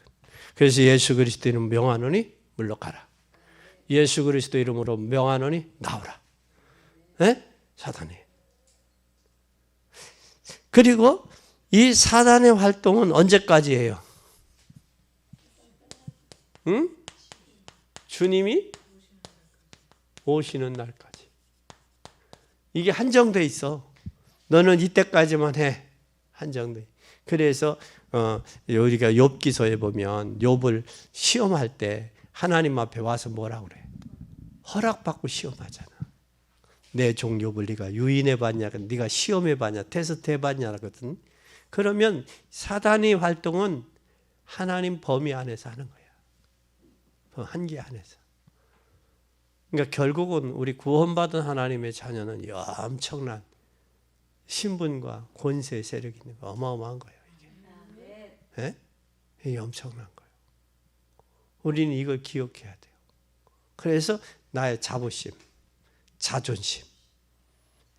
그래서 예수 그리스도 이름 명하노니 물러가라. 예수 그리스도 이름으로 명하노니 나오라. 네? 사단이. 그리고 이 사단의 활동은 언제까지예요? 응? 주님이 오시는 날까지. 이게 한정돼 있어. 너는 이때까지만 해. 한정돼. 그래서 우리가 욥기서에 보면 욥을 시험할 때 하나님 앞에 와서 뭐라고 그래? 허락받고 시험하잖아. 내 종 욥을 네가 유인해 봤냐? 네가 시험해 봤냐? 테스트해 봤냐거든. 그러면 사단의 활동은 하나님 범위 안에서 하는 거야. 한계 안에서. 그러니까 결국은 우리 구원받은 하나님의 자녀는 엄청난 신분과 권세 세력이 있는 거, 어마어마한 거예요. 이게. 네? 이게 엄청난 거예요. 우리는 이걸 기억해야 돼요. 그래서 나의 자부심, 자존심,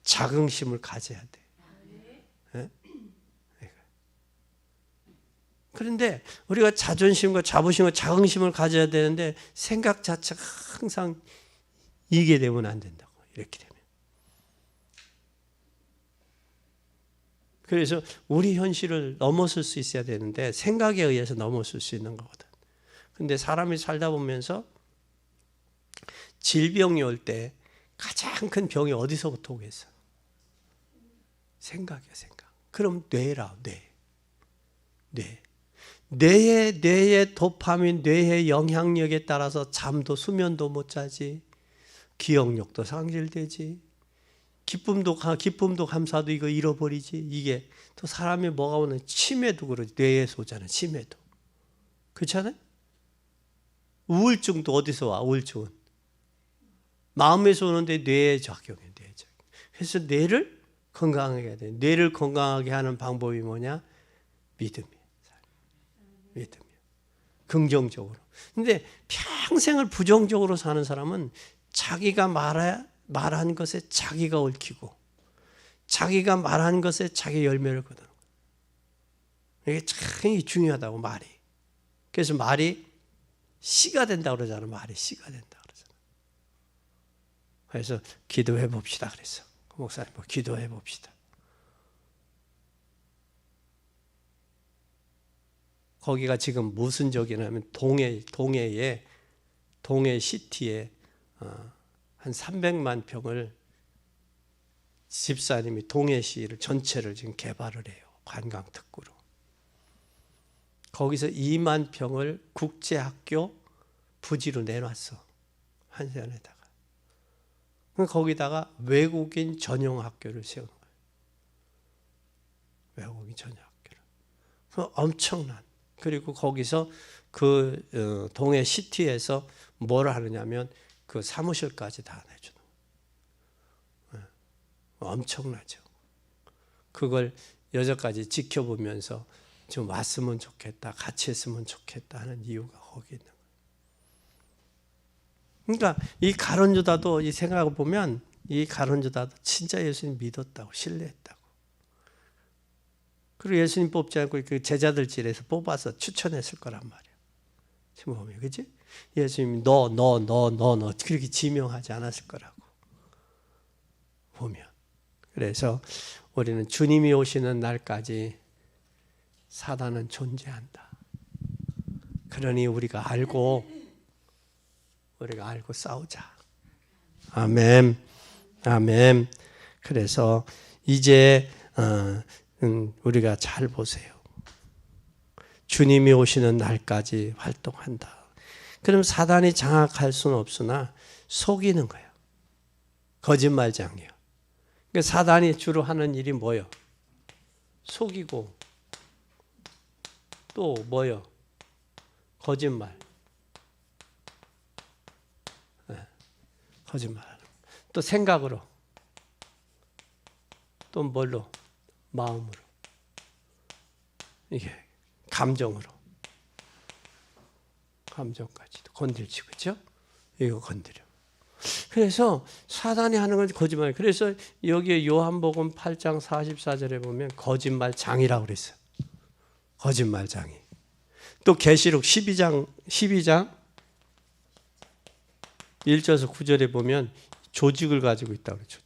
자긍심을 가져야 돼. 네? 그런데 우리가 자존심과 자부심과 자긍심을 가져야 되는데 생각 자체가 항상 이게 되면 안 된다고. 이렇게 되면. 그래서 우리 현실을 넘어설 수 있어야 되는데 생각에 의해서 넘어설 수 있는 거거든. 근데 사람이 살다 보면서 질병이 올 때 가장 큰 병이 어디서부터 오겠어? 생각이야, 생각. 그럼 뇌라, 뇌. 뇌의 도파민, 뇌의 영향력에 따라서 잠도, 수면도 못 자지, 기억력도 상실되지, 기쁨도 감사도 이거 잃어버리지. 이게 또 사람이 뭐가 오는, 치매도 그러지. 뇌에서 오잖아, 치매도. 그렇잖아요? 우울증도 어디서 와? 우울증은 마음에서 오는데 뇌에 작용해. 그래서 뇌를 건강하게 해야 돼. 뇌를 건강하게 하는 방법이 뭐냐? 믿음이야. 긍정적으로. 근데 평생을 부정적으로 사는 사람은 자기가 말한 것에 자기가 얽히고, 자기가 말한 것에 자기 열매를 거두는 거예요. 이게 참 중요하다고, 말이. 그래서 말이 씨가 된다고 그러잖아. 말이 씨가 된다고 그러잖아. 그래서 기도해 봅시다 그랬어. 목사님 기도해 봅시다. 거기가 지금 무슨 적이냐면 동해 시티에 한 300만 평을 집사님이 동해시를 전체를 지금 개발을 해요. 관광특구로. 거기서 2만 평을 국제학교 부지로 내놨어. 한산에다가. 거기다가 외국인 전용 학교를 세우는 거예요. 외국인 전용 학교를. 엄청난. 그리고 거기서 그 동해 시티에서 뭘 하느냐면 그 사무실까지 다 내주는 거예요. 엄청나죠. 그걸 여태까지 지켜보면서 좀 왔으면 좋겠다, 같이 했으면 좋겠다 하는 이유가 거기 있는 거예요. 그러니까 이 가룟 유다도 이 생각해 보면 이 가룟 유다도 진짜 예수님 믿었다고 신뢰했다고. 그리고 예수님 뽑지 않고 그 제자들 질에서 뽑아서 추천했을 거란 말이에요. 지금 보면 그렇지? 예수님이 너 그렇게 지명하지 않았을 거라고 보면. 그래서 우리는 주님이 오시는 날까지 사단은 존재한다. 그러니 우리가 알고 싸우자. 아멘. 아멘. 그래서 이제 우리가 잘 보세요. 주님이 오시는 날까지 활동한다. 그럼 사단이 장악할 수는 없으나 속이는 거예요. 거짓말장이에요. 그러니까 사단이 주로 하는 일이 뭐예요? 속이고 또 뭐예요? 거짓말. 거짓말하는 거. 또 생각으로. 또 뭘로? 마음으로. 이게 감정으로. 감정까지도 건들지, 그렇죠? 이거 건드려. 그래서 사단이 하는 건 거짓말. 그래서 여기에 요한복음 8장 44절에 보면 거짓말장이라고 그랬어요. 거짓말장이. 또 계시록 12장 1절에서 9절에 보면 조직을 가지고 있다고 그랬죠.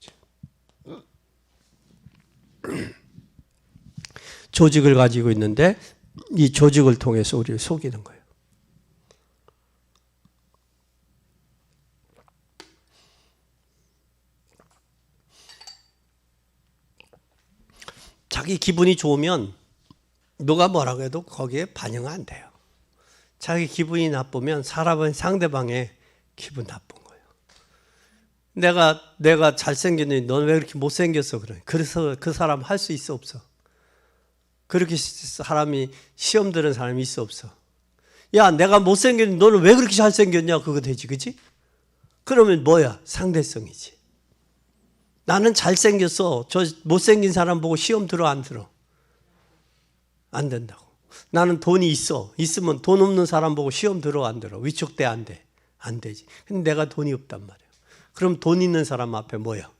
조직을 가지고 있는데 이 조직을 통해서 우리를 속이는 거예요. 자기 기분이 좋으면 누가 뭐라고 해도 거기에 반영 안 돼요. 자기 기분이 나쁘면 사람은 상대방의 기분 나쁜 거예요. 내가 잘생겼는데 넌 왜 그렇게 못생겼어? 그래서 그 사람 할 수 있어 없어? 그렇게 사람이 시험 들은 사람이 있어 없어? 야, 내가 못생겼는데 너는 왜 그렇게 잘생겼냐? 그거 되지, 그치? 그러면 뭐야? 상대성이지. 나는 잘생겼어. 저 못생긴 사람 보고 시험 들어 안 들어? 안 된다고. 나는 돈이 있어. 있으면 돈 없는 사람 보고 시험 들어 안 들어? 위축돼 안 돼? 안 되지. 근데 내가 돈이 없단 말이에요. 그럼 돈 있는 사람 앞에 뭐야?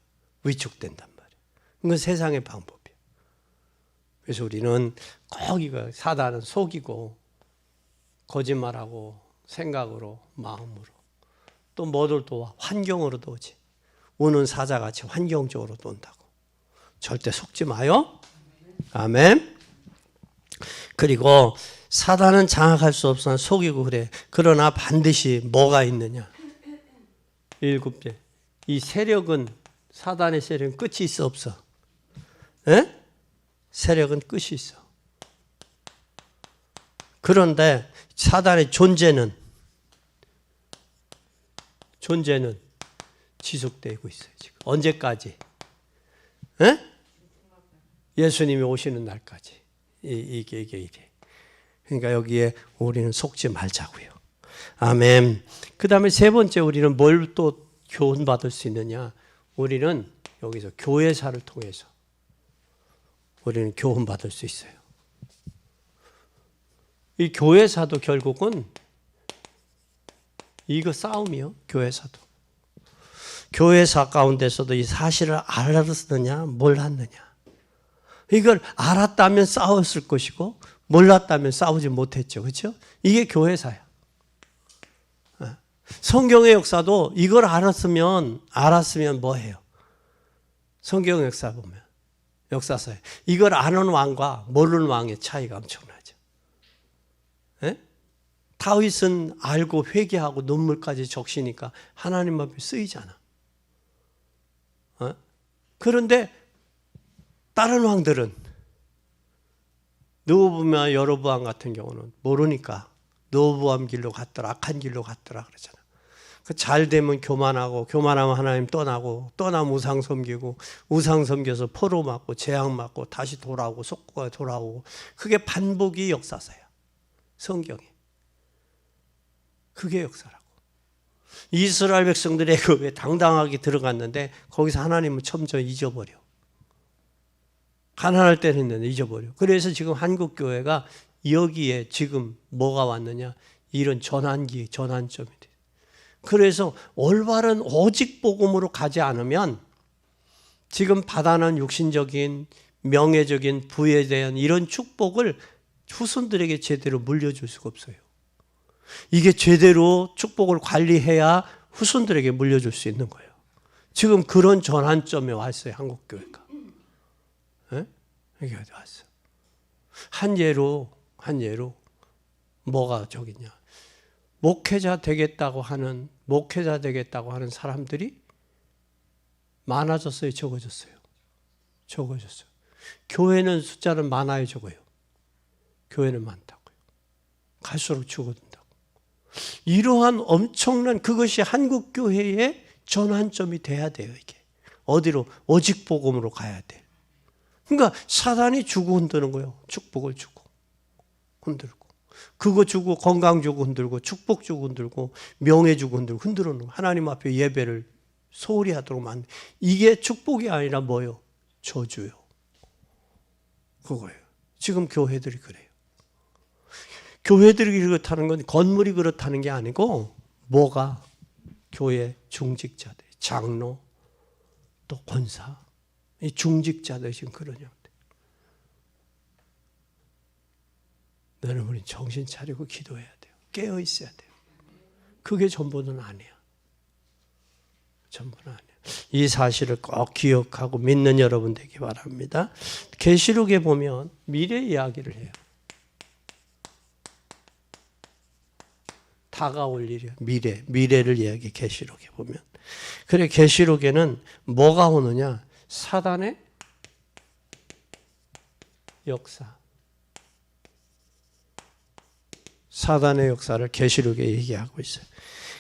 위축된단 말이에요. 이건 세상의 방법이에요. 그래서 우리는 꼭 이거 사단은 속이고 거짓말하고 생각으로 마음으로 또 뭐를 또 환경으로도 오지. 우는 사자같이 환경적으로도 온다고. 절대 속지 마요. 아멘. 그리고 사단은 장악할 수 없으나 속이고 그래. 그러나 반드시 뭐가 있느냐? 7째. 이 세력은 사단의 세력은 끝이 있어 없어? 에? 세력은 끝이 있어. 그런데 사단의 존재는 지속되고 있어요. 지금 언제까지? 에? 예수님이 오시는 날까지. 이게 이래. 그러니까 여기에 우리는 속지 말자고요. 아멘. 그 다음에 세 번째 우리는 뭘 또 교훈받을 수 있느냐? 우리는 여기서 교회사를 통해서 우리는 교훈받을 수 있어요. 이 교회사도 결국은 이거 싸움이요. 교회사도. 교회사 가운데서도 이 사실을 알았느냐 몰랐느냐. 이걸 알았다면 싸웠을 것이고 몰랐다면 싸우지 못했죠. 그렇죠? 이게 교회사야. 성경의 역사도 이걸 알았으면 뭐해요? 성경 역사 보면, 역사서에 이걸 아는 왕과 모르는 왕의 차이가 엄청나죠. 예? 다윗은 알고 회개하고 눈물까지 적시니까 하나님 앞에 쓰이잖아. 그런데 다른 왕들은 르호보암, 여로보암 같은 경우는 모르니까 르호보암 길로 갔더라, 악한 길로 갔더라 그러잖아. 잘 되면 교만하고, 교만하면 하나님 떠나고, 떠나면 우상 섬기고, 우상 섬겨서 포로 맞고 재앙 맞고 다시 돌아오고 속고가 돌아오고, 그게 반복이 역사서야. 성경에. 그게 역사라고. 이스라엘 백성들이 애굽에 당당하게 들어갔는데 거기서 하나님은 점점 잊어버려. 가난할 때는 했는데 잊어버려. 그래서 지금 한국교회가 여기에 지금 뭐가 왔느냐, 이런 전환기, 전환점이 돼. 그래서 올바른 오직 복음으로 가지 않으면 지금 받아난 육신적인 명예적인 부에 대한 이런 축복을 후손들에게 제대로 물려줄 수가 없어요. 이게 제대로 축복을 관리해야 후손들에게 물려줄 수 있는 거예요. 지금 그런 전환점에 왔어요, 한국교회가. 네? 여기 왔어. 한 예로 뭐가 저기냐. 목회자 되겠다고 하는 사람들이 많아졌어요, 적어졌어요? 적어졌어요. 교회는 숫자는 많아요, 적어요? 교회는 많다고요. 갈수록 줄어든다고. 이러한 엄청난 그것이 한국교회의 전환점이 돼야 돼요, 이게. 어디로? 오직 복음으로 가야 돼. 그러니까 사단이 주고 흔드는 거예요. 축복을 주고 흔들고. 그거 주고 건강 주고 흔들고 축복 주고 흔들고 명예 주고 흔들고 흔들어놓은 하나님 앞에 예배를 소홀히 하도록 만든, 이게 축복이 아니라 뭐요? 저주요. 그거예요. 지금 교회들이 그래요. 교회들이 그렇다는 건 건물이 그렇다는 게 아니고 뭐가? 교회 중직자들, 장로, 또 권사, 이 중직자들 지금 그런 형들. 여러분이 정신 차리고 기도해야 돼요. 깨어 있어야 돼요. 그게 전부는 아니야. 전부는 아니야. 이 사실을 꼭 기억하고 믿는 여러분 되기 바랍니다. 계시록에 보면 미래 이야기를 해요. 다가올 일이야. 미래를 이야기해. 계시록에 보면. 그래, 계시록에는 뭐가 오느냐? 사단의 역사. 사단의 역사를 계시록에 얘기하고 있어요.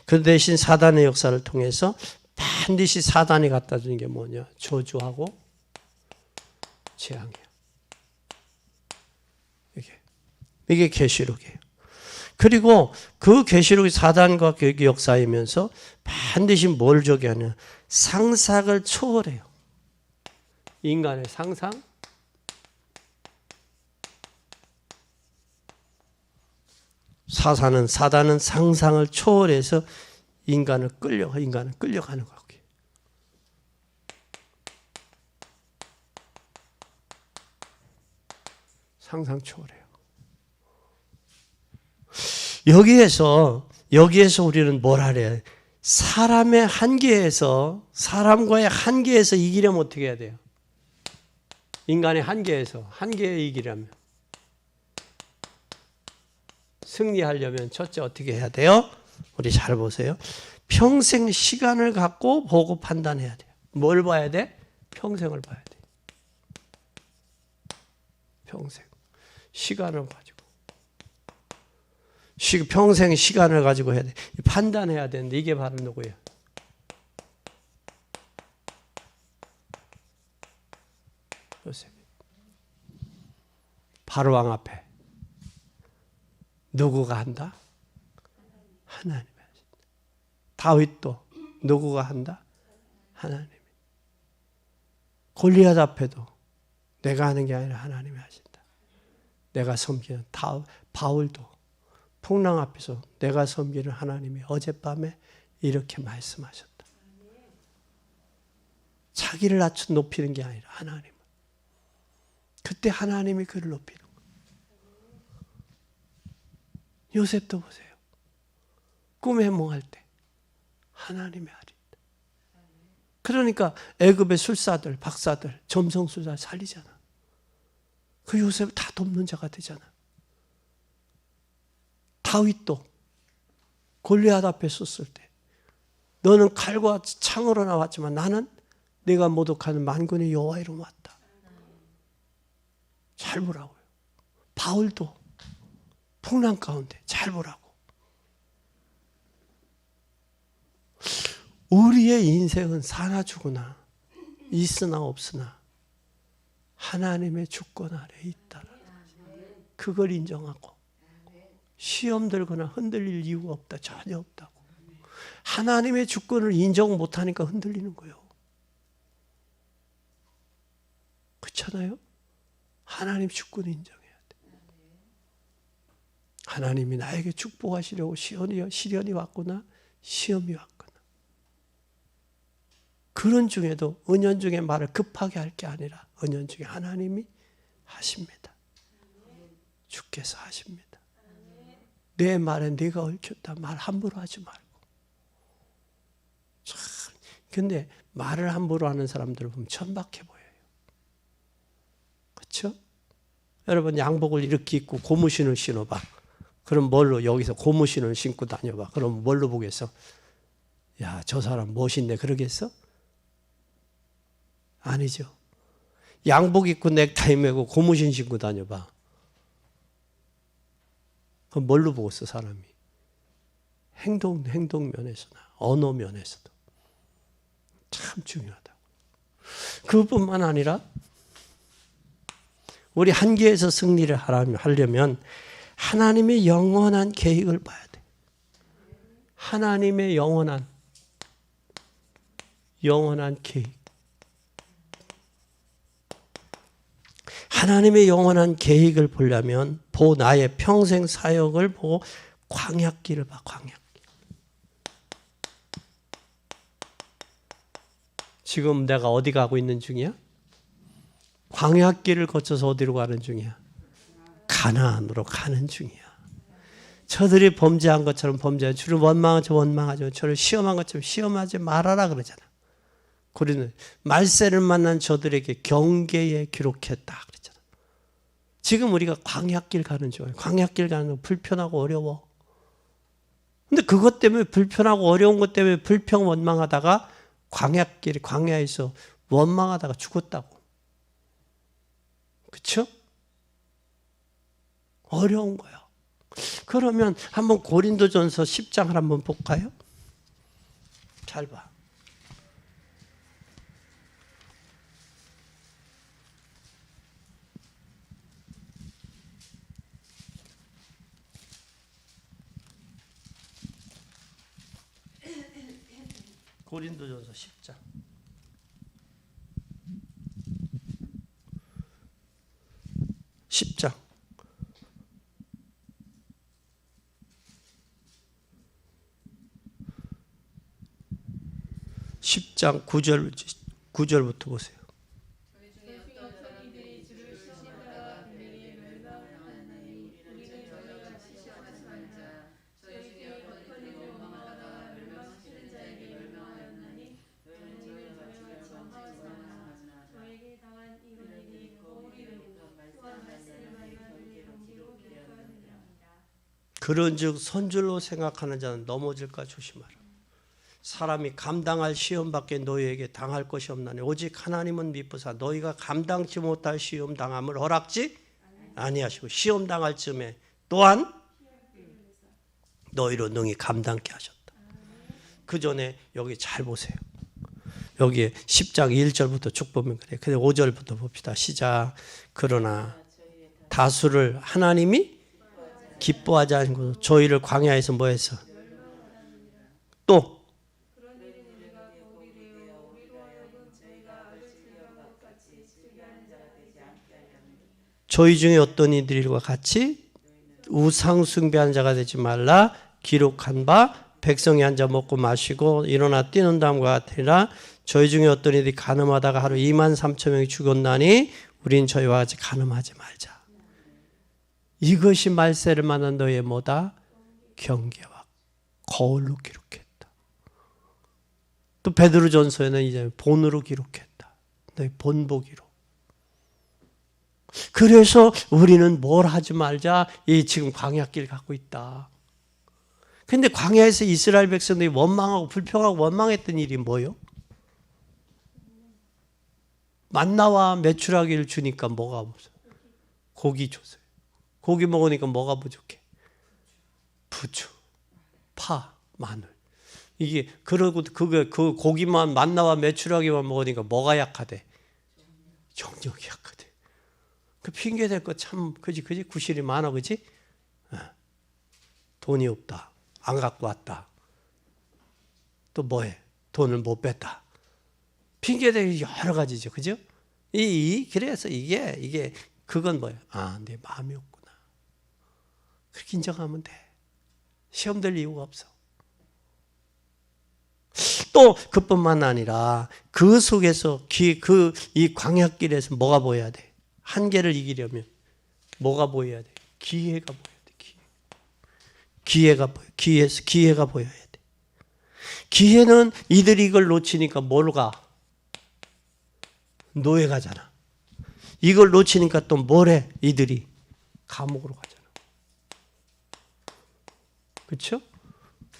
그 대신 사단의 역사를 통해서 반드시 사단이 갖다 주는 게 뭐냐? 저주하고 재앙이에요. 이게 계시록이에요. 그리고 그 계시록이 사단과 그 역사이면서 반드시 뭘 저기 하냐? 상상을 초월해요. 인간의 상상, 사단은 상상을 초월해서 인간을 끌려가는 거예요. 상상 초월해요. 여기에서 우리는 뭘 하래요? 사람과의 한계에서 이기려면 어떻게 해야 돼요? 인간의 한계에 이기려면, 승리하려면 첫째 어떻게 해야 돼요? 우리 잘 보세요. 평생 시간을 갖고 보고 판단해야 돼요. 뭘 봐야 돼? 평생을 봐야 돼. 평생. 시간을 가지고. 평생 시간을 가지고 해야 돼. 판단해야 되는데 이게 바로 누구예요? 요셉. 바로왕 앞에 누구가 한다? 하나님이 하신다. 다윗도 누구가 한다? 하나님이. 골리앗 앞에도 내가 하는 게 아니라 하나님이 하신다. 내가 섬기는 바울도 풍랑 앞에서 내가 섬기는 하나님이 어젯밤에 이렇게 말씀하셨다. 자기를 높이는 게 아니라 하나님을. 그때 하나님이 그를 높이는 거예요. 요셉도 보세요. 꿈에 몽할 때 하나님의 아들이다. 그러니까 애굽의 술사들, 박사들, 점성술사 살리잖아. 그 요셉 다 돕는 자가 되잖아. 다윗도 골리앗 앞에 섰을 때 너는 칼과 창으로 나왔지만 나는 내가 모독하는 만군의 여호와 이름 왔다. 잘 보라고요. 바울도 풍랑 가운데 잘 보라고. 우리의 인생은 사나 죽으나 있으나 없으나 하나님의 주권 아래에 있다. 그걸 인정하고 시험 들거나 흔들릴 이유가 없다. 전혀 없다고. 하나님의 주권을 인정 못하니까 흔들리는 거예요. 그렇잖아요? 하나님 주권을 인정해야 돼. 하나님이 나에게 축복하시려고 시련이 왔구나, 시험이 왔구나. 그런 중에도 은연중에 말을 급하게 할 게 아니라 은연중에 하나님이 하십니다. 주께서 하십니다. 내 말에 네가 얽혔다. 말 함부로 하지 말고. 참, 근데 말을 함부로 하는 사람들을 보면 천박해 보여요. 그렇죠? 여러분 양복을 이렇게 입고 고무신을 신어봐. 그럼 뭘로 여기서 고무신을 신고 다녀봐. 그럼 뭘로 보겠어? 야, 저 사람 멋있네 그러겠어? 아니죠. 양복 입고 넥타이 매고 고무신 신고 다녀봐. 그럼 뭘로 보겠어 사람이? 행동 면에서나 언어 면에서도 참 중요하다. 그뿐만 아니라 우리 한계에서 승리를 하려면 하나님의 영원한 계획을 봐야 돼. 하나님의 영원한 계획. 하나님의 영원한 계획을 보려면 나의 평생 사역을 보고 광야길을 봐. 광야길. 지금 내가 어디 가고 있는 중이야? 광야길을 거쳐서 어디로 가는 중이야? 가나안으로 가는 중이야. 저들이 범죄한 것처럼 범죄하고 저를 원망하죠. 저를 시험한 것처럼 시험하지 말아라 그러잖아. 우리는 말세를 만난 저들에게 경계에 기록했다 그랬잖아. 지금 우리가 광야길 가는 중이야. 광야길 가는 거 불편하고 어려워. 근데 그것 때문에 불편하고 어려운 것 때문에 불평 원망하다가 광야에서 원망하다가 죽었다고. 그렇죠? 어려운 거야. 그러면 한번 고린도전서 10장을 한번 볼까요? 잘 봐. 고린도전서 10장. 10장. 10장 9절부터 보세요. 그런즉 선줄로 생각하는 자는 넘어질까 조심하라. 사람이 감당할 시험 밖에 너희에게 당할 것이 없나니 오직 하나님은 미쁘사 너희가 감당치 못할 시험 당함을 허락지 아니하시고 시험 당할 즈음에 또한 너희로 능히 감당케 하셨다. 그 전에 여기 잘 보세요. 여기 10장 1절부터 쭉 보면 그래. 근데 5절부터 봅시다. 시작. 그러나 다수를 하나님이 기뻐하지 않고 저희를 광야에서 뭐 했어? 또 저희 중에 어떤 이들과 같이 우상 숭배하는 자가 되지 말라. 기록한 바 백성이 앉아 먹고 마시고 일어나 뛰는 다음과 같으리라. 저희 중에 어떤 이들이 간음하다가 하루 23,000명이 죽었나니 우린 저희와 같이 간음하지 말자. 이것이 말세를 만난 너희의 뭐다? 경계와 거울로 기록했다. 또 베드로전서에는 이제 본으로 기록했다. 너희 본보기로. 그래서 우리는 뭘 하지 말자. 이 지금 광야길 갖고 있다. 근데 광야에서 이스라엘 백성들이 원망하고 불평하고 원망했던 일이 뭐예요? 만나와 메추라기를 주니까 뭐가 없어요? 고기 줬어요. 고기 먹으니까 뭐가 부족해? 부추, 파, 마늘. 이게 그러고 그 고기만 만나와 메추라기만 먹으니까 뭐가 약하대? 정력이 약하대. 그 핑계 댈 거 참 그지 구실이 많아 그지? 돈이 없다. 안 갖고 왔다. 또 뭐해? 돈을 못 뺐다. 핑계대기 여러 가지죠. 그죠? 그래서 이게 그건 뭐예요? 아, 내 마음이 없구나. 그렇게 인정하면 돼. 시험 될 이유가 없어. 또 그뿐만 아니라 그 속에서 이 광야길에서 뭐가 보여야 돼? 한계를 이기려면 뭐가 보여야 돼? 기회가 보여야 돼. 기회가 보여야 돼. 기회는 이들이 이걸 놓치니까 뭘로 가? 노예 가잖아. 이걸 놓치니까 또 뭘 해? 이들이 감옥으로 가잖아. 그렇죠?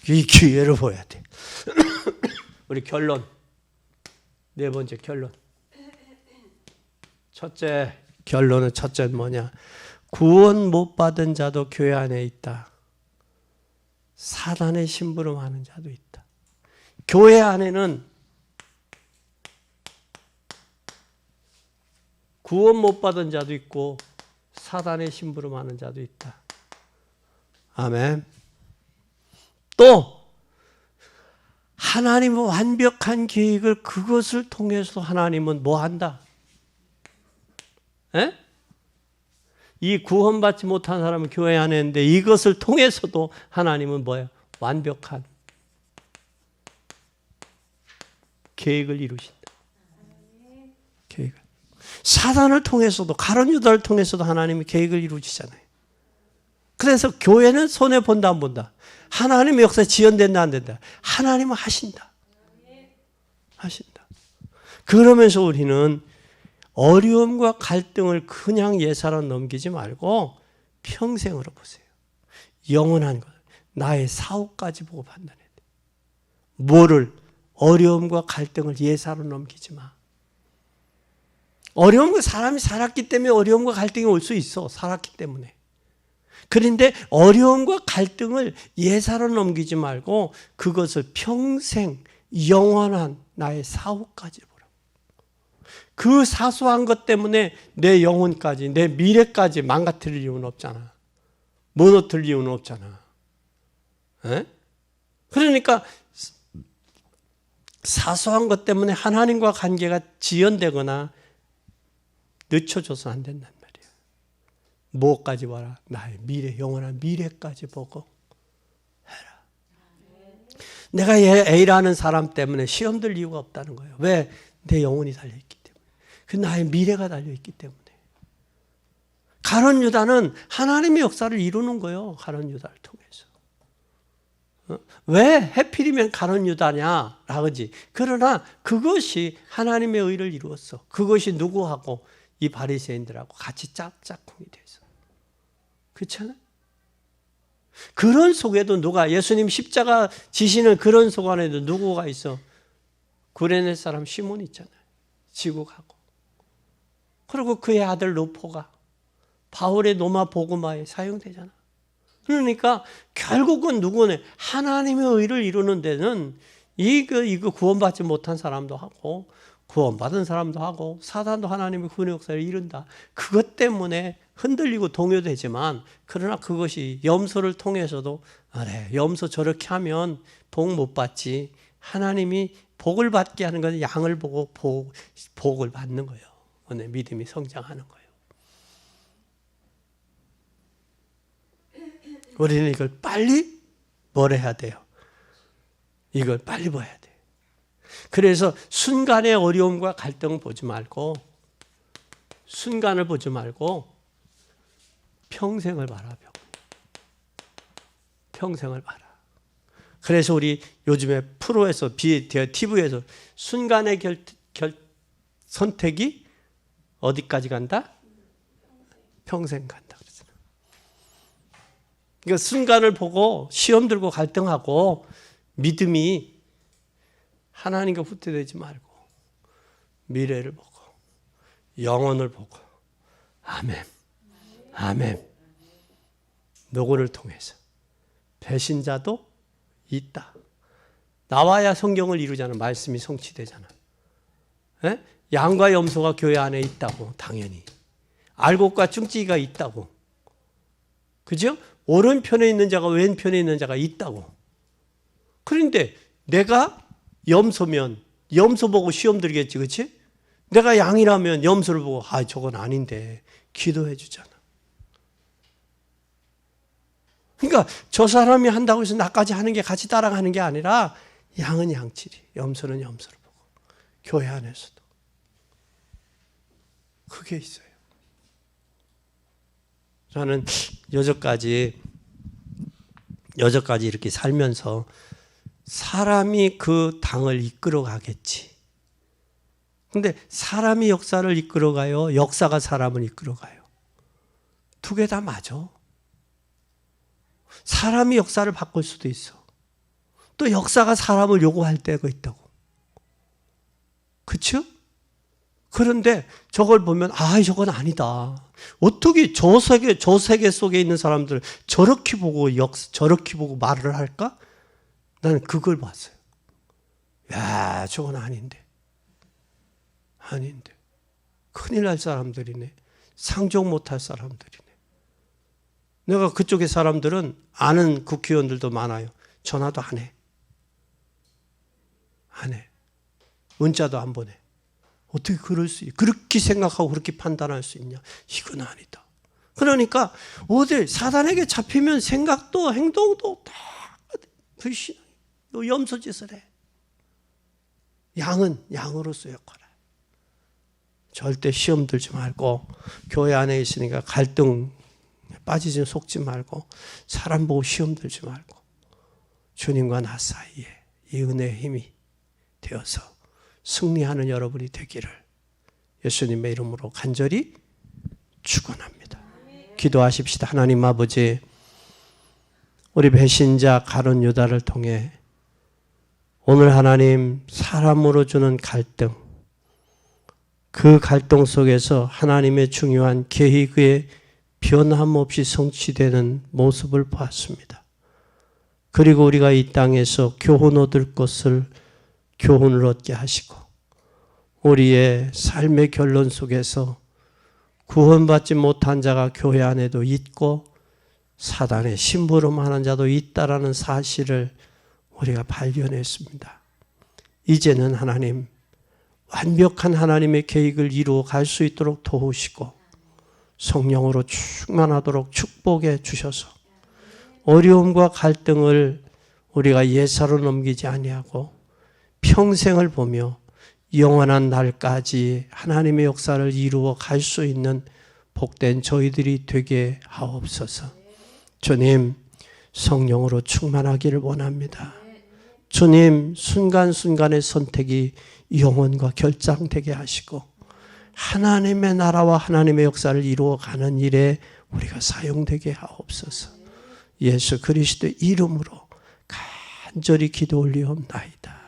이 기회를 보여야 돼. 우리 결론. 네 번째 결론. 첫째는 뭐냐? 구원 못 받은 자도 교회 안에 있다. 사단의 심부름하는 자도 있다. 교회 안에는 구원 못 받은 자도 있고 사단의 심부름하는 자도 있다. 아멘. 또 하나님의 완벽한 계획을 그것을 통해서 하나님은 뭐 한다? 에? 이 구원받지 못한 사람은 교회 안에 있는데 이것을 통해서도 하나님은 뭐예요? 완벽한 계획을 이루신다. 계획을. 사단을 통해서도 가룟 유다를 통해서도 하나님이 계획을 이루시잖아요. 그래서 교회는 손해 본다 안 본다. 하나님의 역사에 지연된다 안 된다. 하나님은 하신다. 하신다. 그러면서 우리는 어려움과 갈등을 그냥 예사로 넘기지 말고 평생으로 보세요. 영원한 것. 나의 사후까지 보고 판단해야 돼. 뭐를? 어려움과 갈등을 예사로 넘기지 마. 어려움과 사람이 살았기 때문에 어려움과 갈등이 올 수 있어. 살았기 때문에. 그런데 어려움과 갈등을 예사로 넘기지 말고 그것을 평생 영원한 나의 사후까지 보라고. 그 사소한 것 때문에 내 영혼까지, 내 미래까지 망가뜨릴 이유는 없잖아. 무너뜨릴 이유는 없잖아. 에? 그러니까 사소한 것 때문에 하나님과 관계가 지연되거나 늦춰져서 안 된단 말이야. 뭐까지 봐라? 나의 미래, 영원한 미래까지 보고 해라. 내가 A라는 사람 때문에 시험 들 이유가 없다는 거예요. 왜? 내 영혼이 달려있기 때문에. 그 나의 미래가 달려있기 때문에. 가룟 유다는 하나님의 역사를 이루는 거예요. 가룟 유다를 통해서. 왜 해필이면 가룟 유다냐? 라그지. 그러나 그것이 하나님의 의를 이루었어. 그것이 누구하고? 이 바리새인들하고 같이 짝짝꿍이 돼서. 그렇잖아요? 그런 속에도 누가, 예수님 십자가 지시는 그런 속 안에도 누구가 있어? 구레네 사람 시몬 있잖아요. 지고 가고. 그리고 그의 아들 루포가 바울의 노마 복음화에 사용되잖아. 그러니까 결국은 누구네? 하나님의 의를 이루는 데는 이거 구원받지 못한 사람도 하고 구원받은 사람도 하고 사단도 하나님의 구원의 역사를 이룬다. 그것 때문에 흔들리고 동요되지만 그러나 그것이 염소를 통해서도 그래, 염소 저렇게 하면 복 못 받지. 하나님이 복을 받게 하는 건 양을 보고 복을 받는 거예요. 오늘 믿음이 성장하는 거예요. 우리는 이걸 빨리 뭘 해야 돼요? 이걸 빨리 봐야 돼. 그래서 순간의 어려움과 갈등을 보지 말고 순간을 보지 말고 평생을 봐라. 평생을 봐라. 그래서 우리 요즘에 프로에서 TV에서 순간의 선택이 어디까지 간다? 평생 간다 그러잖아. 그러니까 순간을 보고 시험 들고 갈등하고 믿음이 하나님과 후퇴되지 말고 미래를 보고 영혼을 보고 아멘. 아멘. 노고를 통해서 배신자도 있다. 나와야 성경을 이루잖아. 말씀이 성취되잖아. 에? 양과 염소가 교회 안에 있다고 당연히. 알곡과 쭉지기가 있다고. 그죠? 오른편에 있는 자가 왼편에 있는 자가 있다고. 그런데 내가 염소면 염소 보고 시험 들겠지. 그렇지? 내가 양이라면 염소를 보고 저건 아닌데 기도해 주잖아. 그러니까 저 사람이 한다고 해서 나까지 하는 게 같이 따라가는 게 아니라 양은 양치리, 염소는 염소를 보고 교회 안에서도 그게 있어요. 저는 여태까지 이렇게 살면서 사람이 그 당을 이끌어 가겠지. 근데 사람이 역사를 이끌어 가요? 역사가 사람을 이끌어 가요? 두 개 다 맞아. 사람이 역사를 바꿀 수도 있어. 또 역사가 사람을 요구할 때가 있다고. 그렇죠? 그런데 저걸 보면 저건 아니다. 어떻게 저 세계 속에 있는 사람들 저렇게 보고 저렇게 보고 말을 할까? 나는 그걸 봤어요. 야, 저건 아닌데. 큰일 날 사람들이네. 상종 못할 사람들이네. 내가 그쪽의 사람들은 아는 국회의원들도 많아요. 전화도 안 해. 문자도 안 보내. 어떻게 그렇게 생각하고 그렇게 판단할 수 있냐? 이건 아니다. 그러니까 어딜 사단에게 잡히면 생각도 행동도 다 염소짓을 해. 양은 양으로서 역할을 해. 절대 시험 들지 말고 교회 안에 있으니까 갈등 빠지지 속지 말고 사람 보고 시험 들지 말고 주님과 나 사이에 이 은혜의 힘이 되어서 승리하는 여러분이 되기를 예수님의 이름으로 간절히 축원합니다. 기도하십시다. 하나님 아버지, 우리 배신자 가룟 유다를 통해 오늘 하나님 사람으로 주는 갈등, 그 갈등 속에서 하나님의 중요한 계획의 변함없이 성취되는 모습을 보았습니다. 그리고 우리가 이 땅에서 교훈 얻을 것을 교훈을 얻게 하시고 우리의 삶의 결론 속에서 구원받지 못한 자가 교회 안에도 있고 사단의 심부름하는 자도 있다라는 사실을 우리가 발견했습니다. 이제는 하나님 완벽한 하나님의 계획을 이루어 갈 수 있도록 도우시고 성령으로 충만하도록 축복해 주셔서 어려움과 갈등을 우리가 예사로 넘기지 아니하고 평생을 보며 영원한 날까지 하나님의 역사를 이루어 갈 수 있는 복된 저희들이 되게 하옵소서. 주님, 성령으로 충만하기를 원합니다. 주님, 순간순간의 선택이 영혼과 결장되게 하시고 하나님의 나라와 하나님의 역사를 이루어가는 일에 우리가 사용되게 하옵소서. 예수 그리스도의 이름으로 간절히 기도 올리옵나이다.